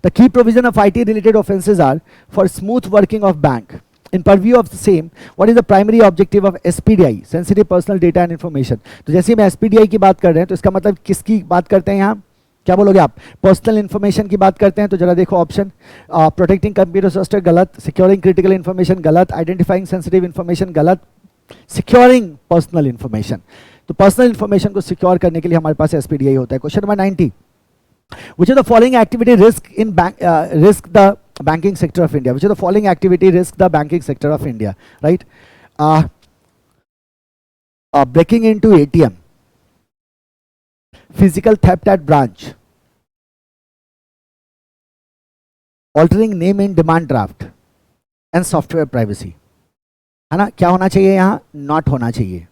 the key provision of IT related offenses are for smooth working of bank. In purview of the same, what is the primary objective of SPDI, sensitive personal data and information? तो जैसे हम SPDI की बात कर रहे हैं तो इसका मतलब किसकी बात करते हैं यहाँ, क्या बोलोगे आप, पर्सनल इंफॉर्मेशन की बात करते हैं। तो जरा देखो ऑप्शन, प्रोटेक्टिंग कंप्यूटर सिस्टम गलत, सिक्योरिंग क्रिटिकल इंफॉर्मेशन गलत, आइडेंटिफाइंग सेंसिटिव इंफॉर्मेशन गलत, सिक्योरिंग पर्सनल इंफॉर्मेशन। तो पर्सनल इंफॉर्मेशन को सिक्योर करने के लिए हमारे पास SPDI होता है। Question number 90, which of the following activity risk the banking sector of India? Which of the following activity risk the banking sector of India? Right? Breaking into ATM, physical theft at branch, altering name in demand draft, and software privacy. है ना, क्या होना चाहिए यहाँ, not होना चाहिए।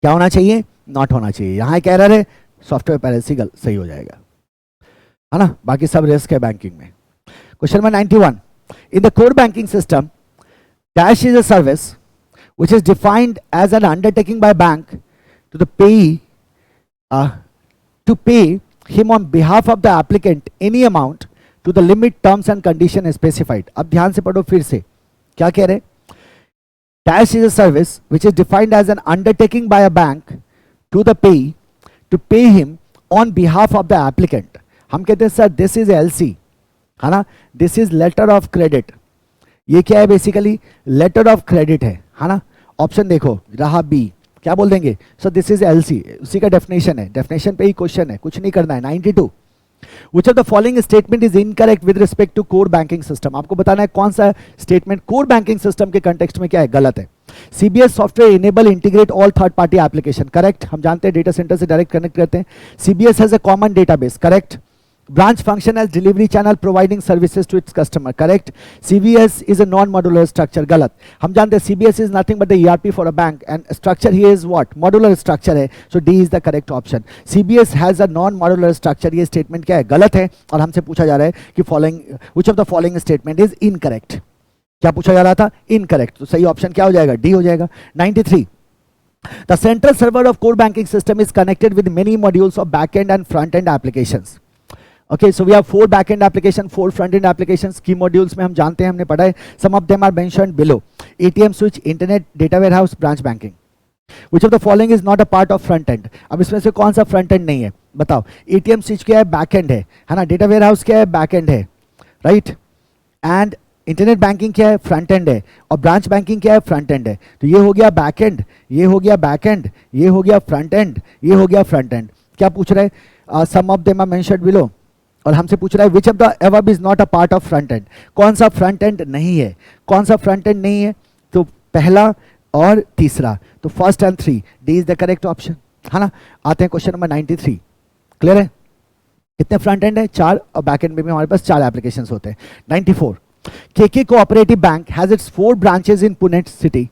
क्या होना चाहिए, नॉट होना चाहिए। यहाँ कह रहे हैं सॉफ्टवेयर प्राइवेसी सही हो जाएगा, है ना, बाकी सब रिस्क है बैंकिंग में। Question number 91. In the core banking system, dash is a service which is defined as an undertaking by bank to the payee to pay him on behalf of the applicant any amount to the limit, terms and condition specified. अब ध्यान से पढ़ो फिर से, क्या कह रहे? Dash is a service which is defined as an undertaking by a bank to the payee to pay him on behalf of the applicant. हम कहते हैं सर दिस इज LC, है ना, this is letter of credit. ये क्या है, basically letter of credit है ना, ऑप्शन देखो रहा बी, क्या बोल देंगे? सो दिस इज एलसी, उसी का डेफिनेशन है, डेफिनेशन पे ही क्वेश्चन है, कुछ नहीं करना है। 92, Which of the following statement is incorrect with respect to core banking system? आपको बताना है कौन सा स्टेटमेंट कोर बैंकिंग सिस्टम के कंटेक्स्ट में क्या है, गलत है। CBS software enable integrate all third party application, correct, हम जानते हैं डेटा सेंटर से डायरेक्ट कनेक्ट करते हैं। CBS has a common database, correct. Branch function as delivery channel providing services to its customer, correct. CBS is a non-modular structure, गलत। हम जानते हैं CBS is nothing but the ERP for a bank and structure here is what? Modular structure है, so D is the correct option. CBS has a non-modular structure, ये statement क्या है, गलत है, और हमसे पूछा जा रहा है कि following which of the following statement is incorrect? क्या पूछा जा रहा था? Incorrect, तो सही ऑप्शन क्या हो जाएगा? D हो जाएगा। 93, the central server of core banking system is connected with many modules of back-end and front-end applications. Okay, so we have 4 back-end application, 4 front-end applications. Key modules में हम जानते हैं, हमने पढ़ा है, some of them are mentioned below. ATM switch, internet, data warehouse, branch banking. Which of the following is not a part of front-end? अब इसमें से कौन सा front-end नहीं है, बताओ। ATM switch क्या है, back-end है ना। data warehouse क्या है, back-end है, right? and इंटरनेट बैंकिंग क्या है, फ्रंट एंड है, और ब्रांच बैंकिंग क्या है, फ्रंट एंड है। तो ये हो गया बैक एंड, ये हो गया बैक एंड, ये हो गया फ्रंट एंड, ये हो गया फ्रंट एंड। क्या पूछ रहे हैं? Some of them are mentioned below, और हमसे पूछ रहा है which of the above is not a part of front end. कौन सा फ्रंट एंड नहीं है, कौन सा फ्रंट एंड नहीं है? तो पहला और तीसरा, तो first and 3, D is the correct option, है ना। आते हैं क्वेश्चन नंबर 93, क्लियर है? कितने फ्रंट एंड है? 4, और बैक एंड में भी हमारे पास 4 एप्लीकेशंस होते हैं। 94, KK Cooperative Bank has its 4 branches in Pune city.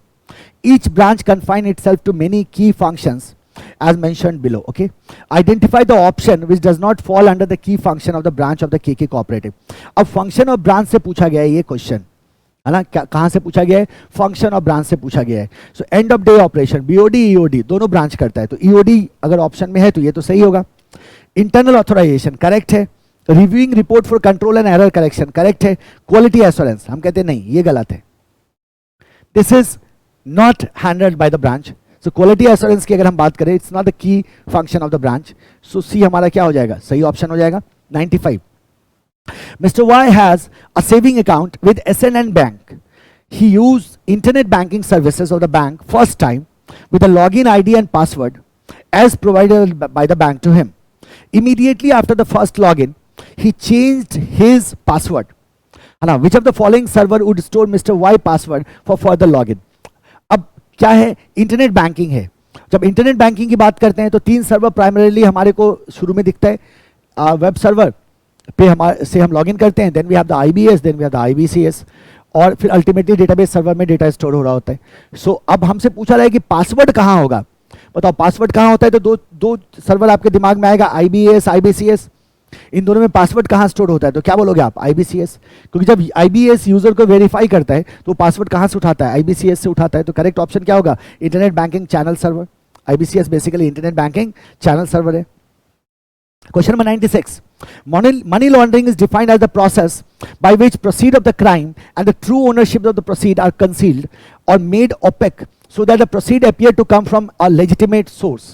Each branch confine itself to many key functions as mentioned below. Okay, identify the option which does not fall under the key function of the branch of the KK Cooperative. अब function और branch से पूछा गया है ये question, है ना। कहाँ से पूछा गया है? फंक्शन और ब्रांच से पूछा गया है। So end of day operation, BOD EOD दोनों ब्रांच करता है, तो EOD अगर ऑप्शन में है तो ये तो सही होगा। इंटरनल ऑथोराइजेशन करेक्ट है। Reviewing report for control and error correction correct है। क्वालिटी एश्योरेंस हम कहते हैं नहीं, ये गलत है। This is not handled by the branch. So quality assurance की अगर हम बात करें, it's not the key function of the branch. So C हमारा क्या हो जाएगा? सही ऑप्शन हो जाएगा। 95, Mr. Y has a saving account with SNN Bank. He used internet banking services of the bank first time with a login ID and password as provided by the bank to him. Immediately after the first login, he changed his password. Now, which of the following server would store Mr. Y password for further login? अब क्या है? Internet banking है। जब internet banking की बात करते हैं तो 3 सर्वर प्राइमरीली हमारे को शुरू में दिखता है। वेब सर्वर पे हमारे से हम लॉगिन करते हैं, then we have the IBS, then we have the IBCS, और फिर अल्टीमेटली डेटाबेस सर्वर में डेटा स्टोर हो रहा होता है। सो अब हमसे पूछा रहा है कि पासवर्ड कहाँ होगा, बताओ पासवर्ड कहाँ होता है? तो दो सर्वर आपके दिमाग में आएगा, IBS, IBCS। इन दोनों में पासवर्ड कहाँ स्टोर होता है? तो क्या बोलोगे आप? IBCS, क्योंकि जब IBS यूजर को वेरीफाई करता है तो पासवर्ड कहाँ से उठाता है? IBCS से उठाता है। तो करेक्ट ऑप्शन क्या होगा? Internet banking channel server. IBCS basically internet banking channel server है। Question number 96. Money laundering is defined as the process by which proceeds of the crime and the true ownership of the proceeds are concealed or made opaque so that the proceeds appear to come from a legitimate source.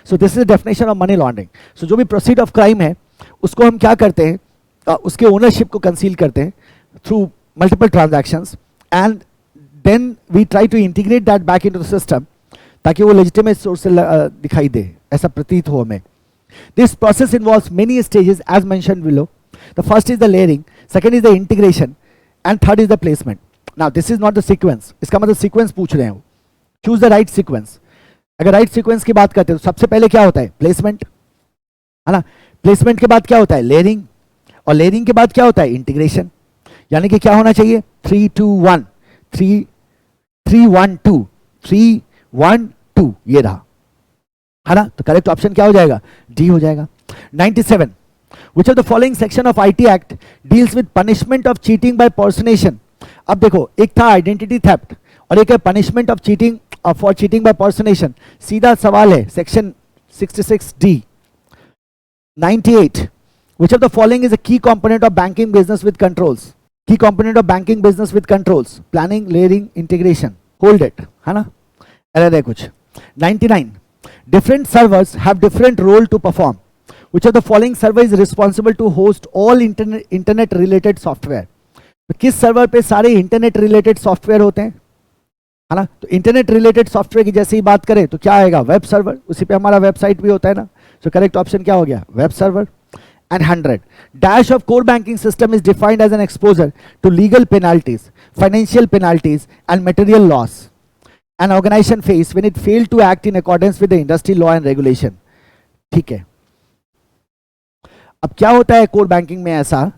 So this is the definition of money laundering. So जो भी proceed of crime है उसको हम क्या करते हैं? उसके ownership को कंसील करते हैं through multiple transactions and then we try to integrate that back into the system ताकि वो legitimate source से दिखाई दे, ऐसा प्रतीत हो हमें। This process involves many stages as mentioned below. The first is the layering, second is the integration, and third is the placement. Now this is not the sequence. इसका मतलब sequence पूछ रहे हैं वो। Choose the right sequence. अगर right sequence की बात करते हैं तो सबसे पहले क्या होता है? Placement, है ना। Placement के बाद क्या होता है? Layering, और layering के बाद क्या होता है? Integration। यानी कि क्या होना चाहिए? 3 2 1 3 3 1 2 3 1 2 ये रहा, है ना। तो करेक्ट ऑप्शन क्या हो जाएगा? डी हो जाएगा। 97, which of the following section of IT Act deals with punishment of cheating by personation? अब देखो, एक था आइडेंटिटी थेफ्ट और एक है punishment of cheating for cheating by personation. सीधा सवाल है, section 66D। 98, which of the following is a key component of banking business with controls? Key component of banking business with controls: planning, layering, integration. Hold it, है ना। Error है कुछ। 99, different servers have different role to perform. Which of the following server is responsible to host all internet related software? तो किस server पे सारे internet related software होते हैं? है ना। तो इंटरनेट रिलेटेड सॉफ्टवेयर की जैसे ही बात करें तो क्या आएगा, वेब सर्वर, उसी पे हमारा वेबसाइट भी होता है ना। सो करेक्ट ऑप्शन क्या हो गया, web server. And 100 dash of core banking system is defined as an exposure to legal penalties, financial penalties and material loss an organization face when it failed to act in accordance with the industry law and regulation। ठीक है, अब क्या होता है core banking में ऐसा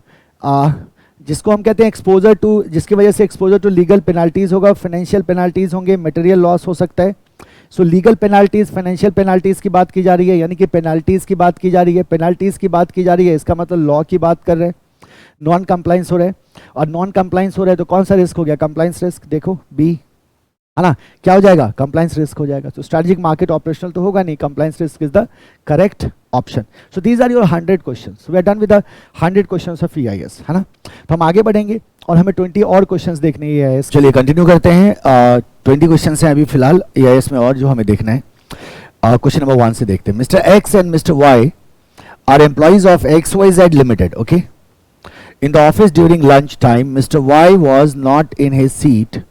जिसको हम कहते हैं एक्सपोजर टू, जिसकी वजह से एक्सपोजर टू लीगल पेनाल्टीज होगा, फाइनेंशियल पेनाल्टीज होंगे, मटेरियल लॉस हो सकता है। सो लीगल पेनाल्टीज, फाइनेंशियल पेनाल्टीज की बात की जा रही है, यानी कि पेनाल्टीज की बात की जा रही है, पेनाल्टीज की बात की जा रही है, इसका मतलब लॉ की बात कर रहे हैं। नॉन कंप्लाइंस हो रहा है, और नॉन कंप्लाइंस हो रहा है तो कौन सा रिस्क हो गया, कंप्लाइंस रिस्क। देखो बी, है ना, क्या हो जाएगा, कंप्लाइंस रिस्क हो जाएगा। तो स्ट्रेटेजिक मार्केट ऑपरेशनल तो होगा नहीं, compliance risk is the correct option. So these are your 100 questions, we are done with the 100 questions of EIS, है ना। तो हम आगे बढ़ेंगे और हमें 20 और क्वेश्चंस देखने हैं EIS। चलिए कंटिन्यू करते हैं। 20 क्वेश्चंस हैं अभी फिलहाल EIS में और जो हमें देखना है। क्वेश्चन नंबर 1 से देखते हैं। Mister X and mister Y are employees of XYZ limited, okay. In the office during lunch time mister Y was not in his seat.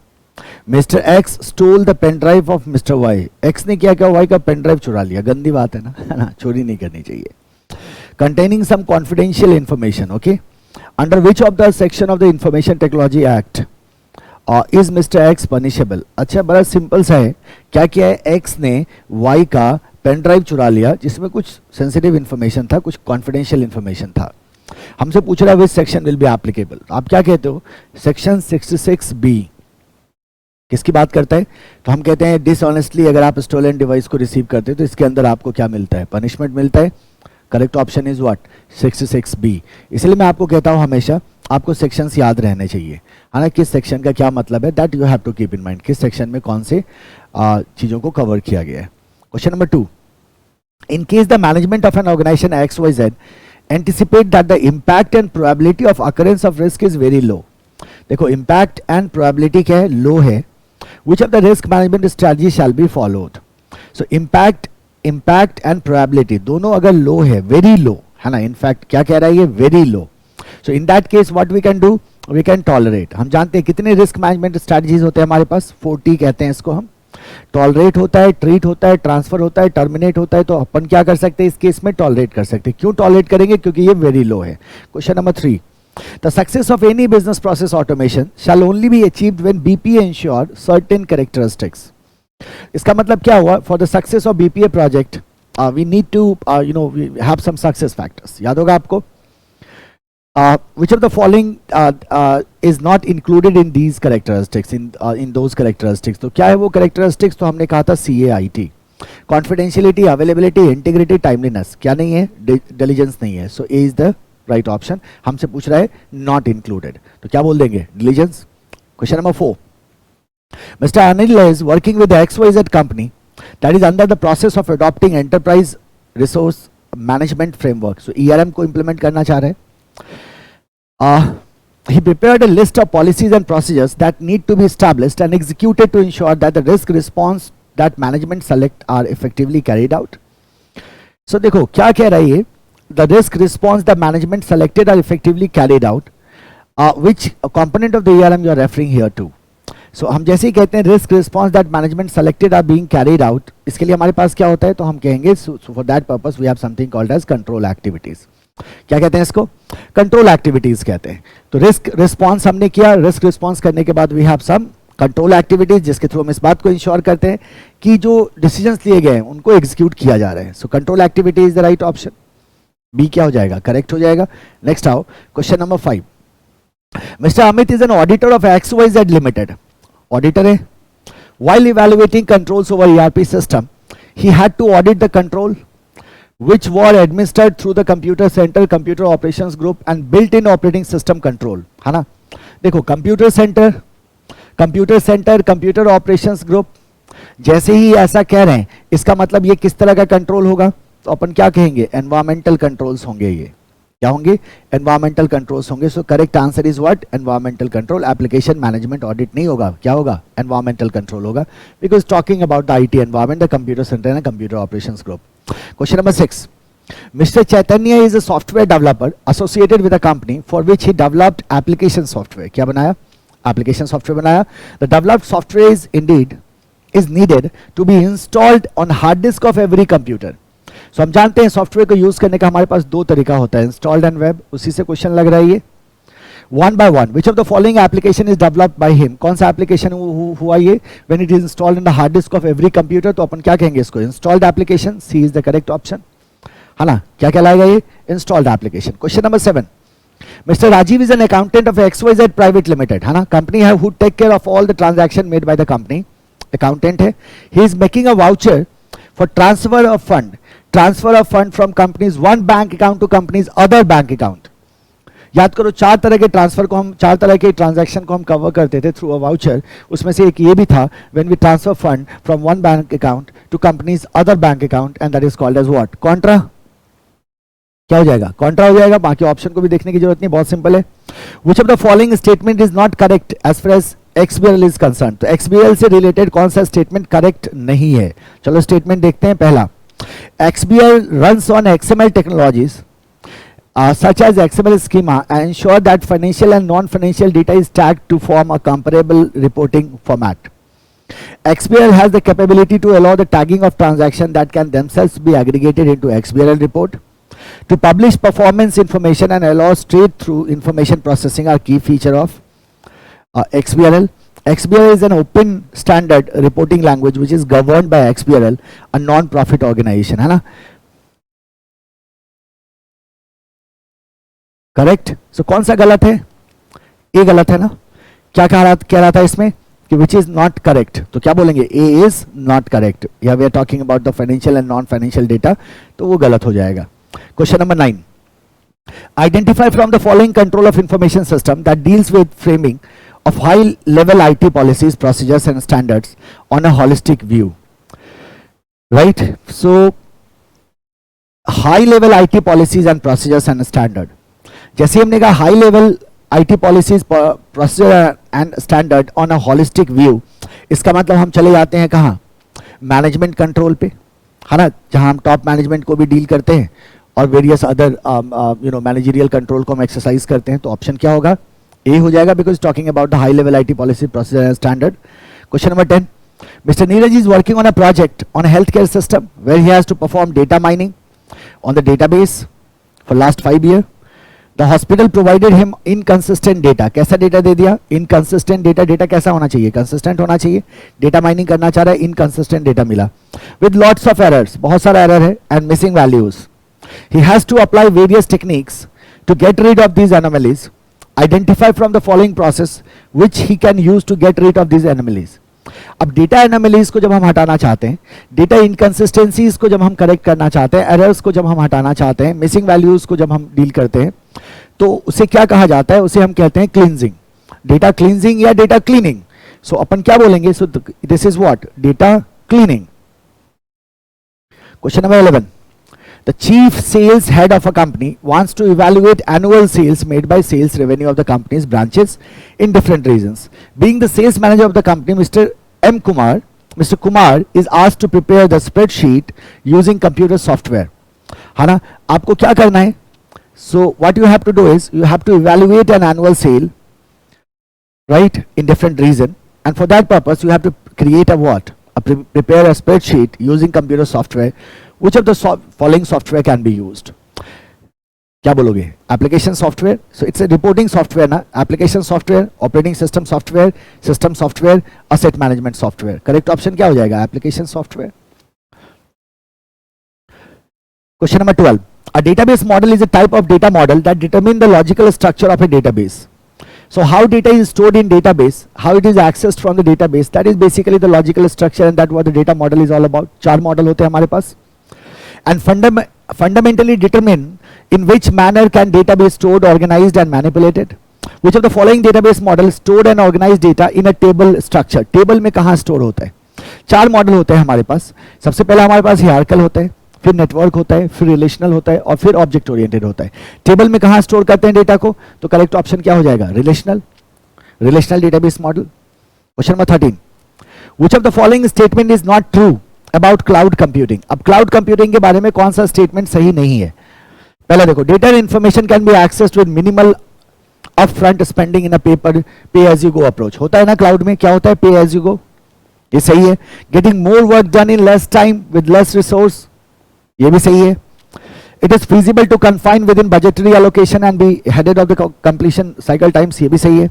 Mister X stole the pen drive of mister Y. X ने क्या किया, Y का pen drive चुरा लिया। गंदी बात है ना, चोरी नहीं करनी चाहिए। Containing some confidential information, okay. Under which of the section of the information technology act is mister X punishable. अच्छा, बड़ा सिंपल सा है। क्या किया है, एक्स ने वाई का पेन ड्राइव चुरा लिया जिसमें कुछ सेंसिटिव इंफॉर्मेशन था, कुछ कॉन्फिडेंशियल इंफॉर्मेशन था। हमसे पूछ रहा है which section will be applicable. आप क्या कहते हो, सेक्शन 66B किसकी बात करता है, तो हम कहते हैं डिसऑनेस्टली अगर आप स्टोलन डिवाइस को रिसीव करते हो तो इसके अंदर आपको क्या मिलता है, पनिशमेंट मिलता है। Correct option is what, 66B। इसलिए मैं आपको कहता हूं हमेशा आपको सेक्शंस याद रहने चाहिए, है ना, किस सेक्शन का क्या मतलब है, that you have to keep in mind, किस सेक्शन में कौन से चीजों को कवर किया गया है। Question number 2, in case the management of an organization XYZ anticipate that the impact and probability of occurrence of risk is very low. देखो इम्पैक्ट एंड प्रोबेबिलिटी क्या है, लो है। Which of the risk management strategy shall be followed? So impact and probability दोनों अगर low है, very low, है ना, in fact क्या कह रहा है ये, very low. So in that case what we can do? We can tolerate. हम जानते हैं कितने risk management strategies होते हैं हमारे पास, 40 कहते हैं इसको हम। टॉलरेट होता है, ट्रीट होता है, ट्रांसफर होता है, टर्मिनेट होता है। तो अपन क्या कर सकते हैं इस केस में, टॉलरेट कर सकते हैं। क्यों टॉलरेट करेंगे, क्योंकि ये वेरी लो है। Question number 3, the success of any business process automation shall only be achieved when BPA ensure certain characteristics। इसका मतलब क्या हुआ, for the success of BPA project we need to we have some success factors। याद होगा आपको, which of the following is not included in these characteristics, in those characteristics। तो क्या है वो characteristics, तो हमने कहा था CAIT, confidentiality, availability, integrity, timeliness। क्या नहीं है, diligence नहीं है। so A is the right option. हमसे पूछ रहा है नॉट इंक्लूडेड, तो क्या बोल देंगे, diligence. Question number 4, mister Anil is working with XYZ company that is under the process of adopting enterprise resource management framework. So ERM को इंप्लीमेंट करना चाह रहे हैं। he prepared a list of policies and procedures that need to be established and executed to ensure that the risk response that management select are effectively carried out। so देखो क्या कह रहा है ये, the risk response the management selected are effectively carried out, which component of the ERM you are referring here to। so हम जैसे ही कहते हैं risk response that management selected are being carried out, इसके लिए हमारे पास क्या होता है, तो हम कहेंगे so for that purpose we have something called as control activities। क्या कहते हैं इसको, कंट्रोल एक्टिविटीज कहते हैं। तो रिस्क रिस्पॉन्स हमने किया, रिस्क रिस्पॉन्स करने के बाद we have some control activities जिसके थ्रू हम इस बात को इंश्योर करते हैं कि जो डिसीजंस लिए गए हैं उनको एग्जीक्यूट किया जा रहा है। So control activity is the right option, B क्या हो जाएगा, करेक्ट हो जाएगा। नेक्स्ट आओ question number 5, mister Amit is an auditor of XYZ limited, auditor है। While evaluating controls over ERP system, he had to audit the control which were administered through the computer center, computer operations group and built-in operating system control, है ना। देखो computer centre, computer operations group, जैसे ही ऐसा कह रहे हैं इसका मतलब ये किस तरह का कंट्रोल होगा, तो अपन क्या कहेंगे, एनवायरमेंटल कंट्रोल्स होंगे। ये क्या होंगे, एनवायरमेंटल कंट्रोल्स होंगे। So correct answer is what, environmental control. Application management audit नहीं होगा, क्या होगा, एनवायरमेंटल कंट्रोल होगा, because talking about the IT environment, the computer centre and computer operations group. Question number 6. Mr. Chaitanya is a software developer associated with a company for which he developed application software. क्या बनाया, application software बनाया. The developed software is needed to be installed on hard disk of every computer. सो हम जानते हैं software को use करने का हमारे पास दो तरीका होता है, इंस्टॉल्ड एंड वेब. उसी से क्वेश्चन लग रहा है ये. One by one, which of the following application is developed by him. कौन सा एप्लीकेशन हुआ ये? When it is installed in the hard disk of every computer, तो अपन क्या कहेंगे इसको? Installed application. C is the correct option, है ना. क्या कहलाएगा ये? Installed application. Question number 7. Mr. Rajiv is an accountant of XYZ Private Limited, है ना. Company who take care of all the transaction made by the company. Accountant है. He is making a voucher for transfer of fund. Transfer of fund from company's one bank account to company's other bank account. याद करो, चार तरह के transaction को हम cover करते थे थ्रू अ वाउचर. उसमें से एक ये भी था, when we transfer fund from one bank account to companies other bank account, and that is called as what? Contra. क्या हो जाएगा? कॉन्ट्रा हो जाएगा. बाकी ऑप्शन को भी देखने की जरूरत नहीं, बहुत सिंपल है. Which of the following statement is not correct as far as XBRL is concern. तो XBRL से रिलेटेड कौन सा स्टेटमेंट करेक्ट नहीं है? चलो स्टेटमेंट देखते हैं. पहला, XBRL runs on XML technologies such as XML schema and ensure that financial and non-financial data is tagged to form a comparable reporting format. XBRL has the capability to allow the tagging of transactions that can themselves be aggregated into XBRL report. To publish performance information and allow straight through information processing are key feature of XBRL. XBRL is an open standard reporting language which is governed by XBRL, a non-profit organization, है ना. Correct. सो कौन सा गलत है? ए गलत है ना. क्या कह रहा था इसमें कि विच इज नॉट करेक्ट, तो क्या बोलेंगे? A is not correct. या we are talking about the financial and non financial data, तो वो गलत हो जाएगा. Question number 9. Identify from the following control of information system that deals with framing of high level IT policies, procedures and standards on a holistic view. Right? So high level IT policies and procedures and standard. जैसे हमने कहा high level IT policies, procedure and standard on a holistic view, इसका मतलब हम चले जाते हैं कहाँ? मैनेजमेंट कंट्रोल पे, है ना, जहाँ हम टॉप मैनेजमेंट को भी डील करते हैं और वेरियस अदर मैनेजरियल कंट्रोल को हम एक्सरसाइज करते हैं. तो ऑप्शन क्या होगा? ए हो जाएगा, because talking about the high level IT policy, procedure and standard. Question number 10. Mr. Neeraj is working on a project on a healthcare system where he has to perform data mining on the database for last 5 years. The hospital provided him inconsistent data. कैसा data दे दिया? Inconsistent data. Data कैसा होना चाहिए? Consistent होना चाहिए. Data mining करना चाह रहा है, इनकंसिस्टेंट डेटा मिला. With lots of errors, बहुत सारा एरर है, and missing values. He has to apply various techniques to get rid of these anomalies. Identify from the following process which he can use to get rid of these anomalies. अब data anomalies को जब हम हटाना चाहते हैं, data inconsistencies को जब हम करेक्ट करना चाहते हैं, एरर्स को जब हम हटाना चाहते हैं, मिसिंग वैल्यूज को जब हम डील करते हैं, तो उसे क्या कहा जाता है? उसे हम कहते हैं क्लींजिंग. डेटा क्लींजिंग या डेटा क्लीनिंग. सो अपन क्या बोलेंगे? सो this is what? Data cleaning. Question number 11. The chief sales head of a company wants to evaluate annual sales made by sales revenue of the company's branches in different regions. Being the sales manager of the company, Mr. Kumar is asked to prepare the spreadsheet using computer software. है ना. आपको क्या करना है? So what you have to do is you have to evaluate an annual sale, right, in different region, and for that purpose you have to create a what? Prepare a spreadsheet using computer software. Which of the following software can be used? क्या बोलोगे? Application software. So it's a reporting software ना. Application software, operating system software, asset management software. Correct option क्या हो जाएगा? Application software. Question number 12. A database model is a type of data model that determine the logical structure of a database. So how data is stored in database, how it is accessed from the database, that is basically the logical structure, and that what the data model is all about. 4 model होते हैं हमारे पास. And fundamentally determine in which manner can data be stored, organized and manipulated. Which of the following database models stored and organized data in a table structure? Table में कहाँ store होता है? 4 model होते हैं हमारे पास. सबसे पहला हमारे पास हियरार्किकल होता है, फिर नेटवर्क होता है, फिर रिलेशनल होता है, और फिर ऑब्जेक्ट ओरिएंटेड होता है. टेबल में कहाँ स्टोर करते हैं डेटा को? तो करेक्ट ऑप्शन क्या हो जाएगा? Relational database model. Question number 13. Which of the following statement is not true about cloud computing? अब क्लाउड कंप्यूटिंग के बारे में कौन सा स्टेटमेंट सही नहीं है? पहला देखो, data and information can be accessed with minimal upfront spending in a pay as you go approach. होता है ना क्लाउड में, क्या होता है? पे एज यू गो, ये सही है. Getting more work done in less time with less resource, ये भी सही है. It is feasible to confine within budgetary allocation and be headed of the completion cycle times, ये भी सही है.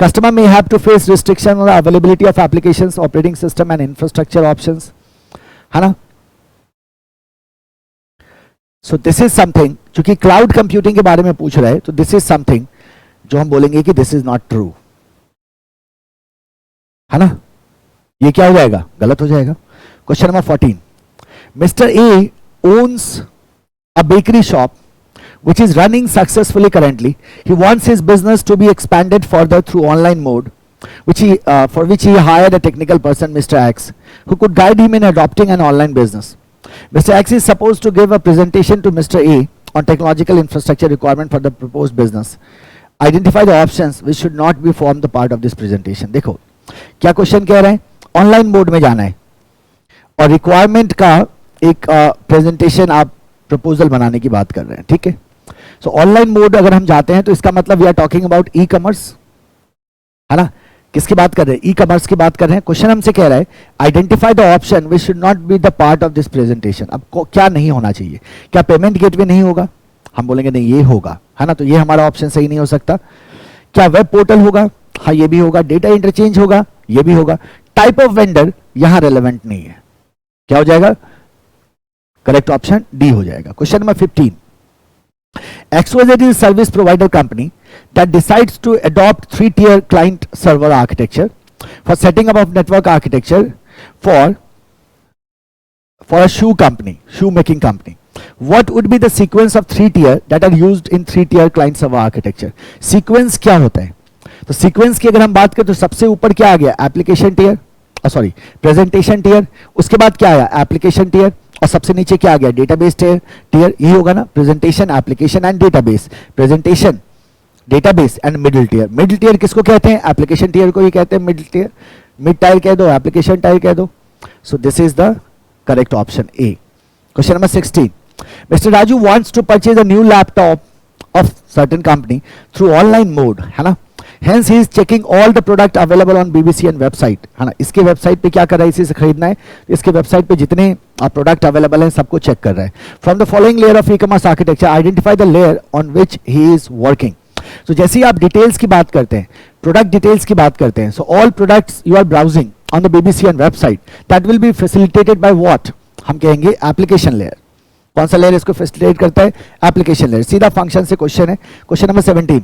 Customer may have to face restriction on the availability of applications, operating system and infrastructure options, है ना. So this is something, चूंकि cloud computing के बारे में पूछ रहे हैं, तो this is something जो हम बोलेंगे कि this is not true, है ना. ये क्या हो जाएगा? गलत हो जाएगा. Question number 14. Mister A owns a bakery shop which is running successfully currently. He wants his business to be expanded further through online mode, for which he hired a technical person, Mr. X, who could guide him in adopting an online business. Mr. X is supposed to give a presentation to Mr. A on technological infrastructure requirement for the proposed business. Identify the options which should not be formed the part of this presentation. देखो क्या question कह रहे हैं? Online mode में जाना है और requirement का एक प्रेजेंटेशन आप प्रपोजल बनाने की बात कर रहे हैं, ठीक है. सो ऑनलाइन मोड अगर हम जाते हैं तो इसका मतलब we are talking about e commerce, है ना. किसकी बात कर रहे हैं? ई कॉमर्स की बात कर रहे हैं. क्वेश्चन हमसे कह रहा है identify the option which should not be the part of this presentation. अब क्या नहीं होना चाहिए? क्या पेमेंट गेटवे नहीं होगा? हम बोलेंगे नहीं, ये होगा, है ना. तो ये हमारा ऑप्शन सही नहीं हो सकता. क्या वेब पोर्टल होगा? हाँ, ये भी होगा. डेटा इंटरचेंज होगा? ये भी होगा. टाइप ऑफ वेंडर यहां रेलेवेंट नहीं है. क्या हो जाएगा? करेक्ट ऑप्शन डी हो जाएगा. Question number 15. XYZ is a service provider company that decides to adopt 3-tier client server architecture for setting up of network architecture for a shoe making company. What would be the sequence of 3-tier that are used in 3-tier client server architecture? Sequence क्या होता है? तो sequence की अगर हम बात करें तो सबसे ऊपर क्या आ गया? Application tier, presentation tier. उसके बाद क्या आया? Application tier. और सबसे नीचे क्या आ गया? Database tier. यही होगा ना. Presentation, application and database. Presentation, database and middle tier. Middle tier किसको कहते हैं? एप्लीकेशन टीयर को ही कहते हैं मिडिल टीयर. मिड टायर कह दो, एप्लीकेशन टायर कह दो. So this is the correct option A. Question number 16. Mister Raju wants to purchase a new laptop of certain company through online mode, है ना. Hence he is checking all the product available on BBCN website, है ना. इसके website पे क्या कर रहा है? इसी से खरीदना है. इसके वेबसाइट पे जितने प्रोडक्ट अवेलेबल हैं सबको चेक कर रहा है. From the following layer of e-commerce architecture identify the layer on which he is working. So जैसे ही आप डिटेल्स की बात करते हैं, प्रोडक्ट डिटेल्स की बात करते हैं, so all products you are browsing on the BBCN website that will be facilitated by what? हम कहेंगे एप्लीकेशन लेयर. कौन सा लेयर इसको फैसिलिटेट करता है? Application layer. सीधा फंक्शन से क्वेश्चन है. Question number 17.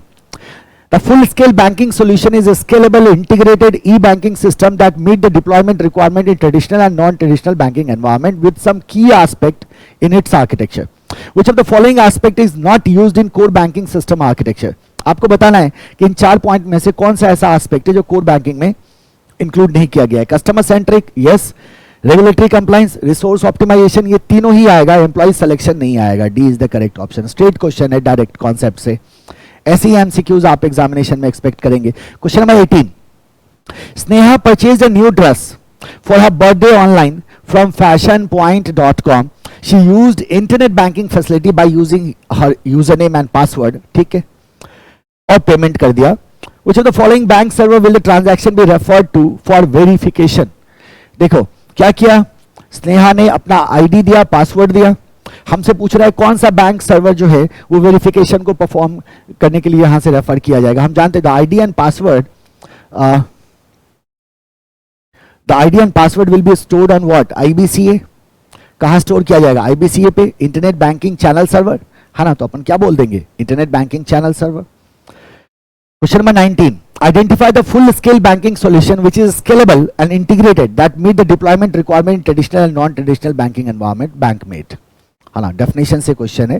The full-scale banking solution is a scalable, integrated e-banking system that meet the deployment requirement in traditional and non-traditional banking environment with some key aspect in its architecture. Which of the following aspect is not used in core banking system architecture? आपको बताना है कि इन 4 point में से कौन सा ऐसा aspect है जो कोर बैंकिंग में इंक्लूड नहीं किया गया है. Customer centric, yes. Regulatory compliance, resource optimization, ये तीनों ही आएगा. एम्प्लॉय सिलेक्शन नहीं आएगा. D is the correct option. Straight question है, डायरेक्ट कॉन्सेप्ट से. ऐसे ही एमसीक्यूज आप एग्जामिनेशन में एक्सपेक्ट करेंगे. Question number 18. Sneha purchase a new dress for her birthday online फ्रॉम fashionpoint.com. She used internet banking facility by using her user name and password, ठीक है, और पेमेंट कर दिया. Which of the following bank server will the transaction be referred to for verification? देखो क्या किया, स्नेहा ने अपना आईडी दिया, पासवर्ड दिया. हमसे पूछ रहा है कौन सा बैंक सर्वर जो है वो वेरिफिकेशन को परफॉर्म करने के लिए यहां से रेफर किया जाएगा. हम जानते हैं the ID and password will be stored on what? IBCA. कहां स्टोर किया जाएगा? IBCA पे. इंटरनेट बैंकिंग चैनल सर्वर, है ना. तो अपन क्या बोल देंगे? Internet banking channel server. Question number 19. Identify the full-scale banking solution which is scalable and integrated that meet the deployment requirement in traditional and non-traditional banking environment. BankMate, है ना. Definition से क्वेश्चन है.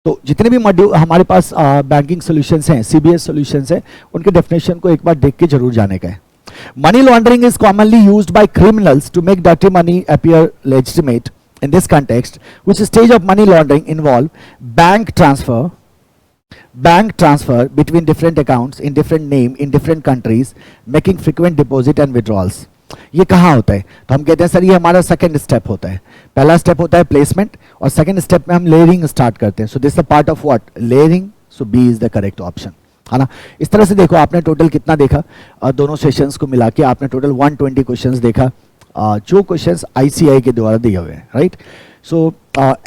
तो जितने भी मॉड्यूल हमारे पास banking solutions हैं, CBS solutions हैं, उनके डेफिनेशन को एक बार देख के जरूर जाने का है. Money laundering is commonly used by criminals to make dirty money appear legitimate. In this context, which stage of money laundering involve bank transfer between different accounts in different name in different countries, making frequent deposit and withdrawals. ये कहाँ होता है? तो हम कहते हैं sir ये हमारा सेकंड स्टेप होता है. पहला स्टेप होता है प्लेसमेंट और सेकंड स्टेप में हम लेयरिंग स्टार्ट करते हैं. So this the part of what? Layering. So B is the correct option. है ना। इस तरह से देखो आपने टोटल कितना देखा, दोनों सेशंस को मिला के आपने टोटल 120 क्वेश्चंस देखा, जो क्वेश्चंस आईसीआई के द्वारा दिए हुए हैं, राइट। सो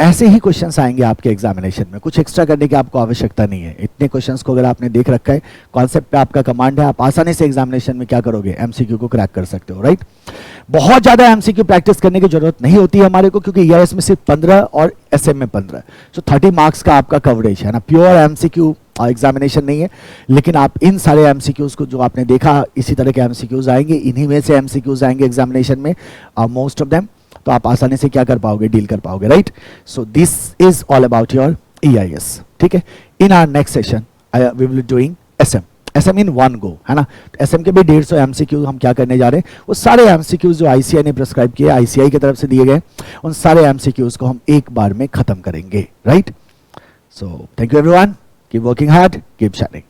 ऐसे ही क्वेश्चंस आएंगे आपके एग्जामिनेशन में, कुछ एक्स्ट्रा करने की आपको आवश्यकता नहीं है। इतने क्वेश्चंस को अगर आपने देख रखा है, कॉन्सेप्ट पे आपका कमांड है, आप आसानी से एग्जामिनेशन में क्या करोगे, एमसीक्यू को क्रैक कर सकते हो, राइट। बहुत ज्यादा एमसीक्यू प्रैक्टिस करने की जरूरत नहीं होती है हमारे को, क्योंकि ईआईएस में सिर्फ 15 और एसएम में 15, सो 30 मार्क्स का आपका कवरेज है ना। प्योर एमसीक्यू एग्जामिनेशन नहीं है, लेकिन आप इन सारे एमसीक्यूज को जो आपने देखा, इसी तरह के एमसीक्यूज आएंगे, इन्हीं में से एमसीक्यूज आएंगे एग्जामिनेशन में, मोस्ट ऑफ देम, तो आप आसानी से क्या कर पाओगे, डील कर पाओगे, right. So this is all about your EIS, ठीक है। In our next session we will doing SM in one go, है ना। एसएम के भी 150 एमसीक्यू हम क्या करने जा रहे हैं, वो सारे एमसीक्यूज जो आईसीआई ने प्रिस्क्राइब किए, आईसीआई की तरफ से दिए गए, उन सारे एमसीक्यूज को हम एक बार में खत्म करेंगे, right. So thank you everyone, keep working hard, keep shining.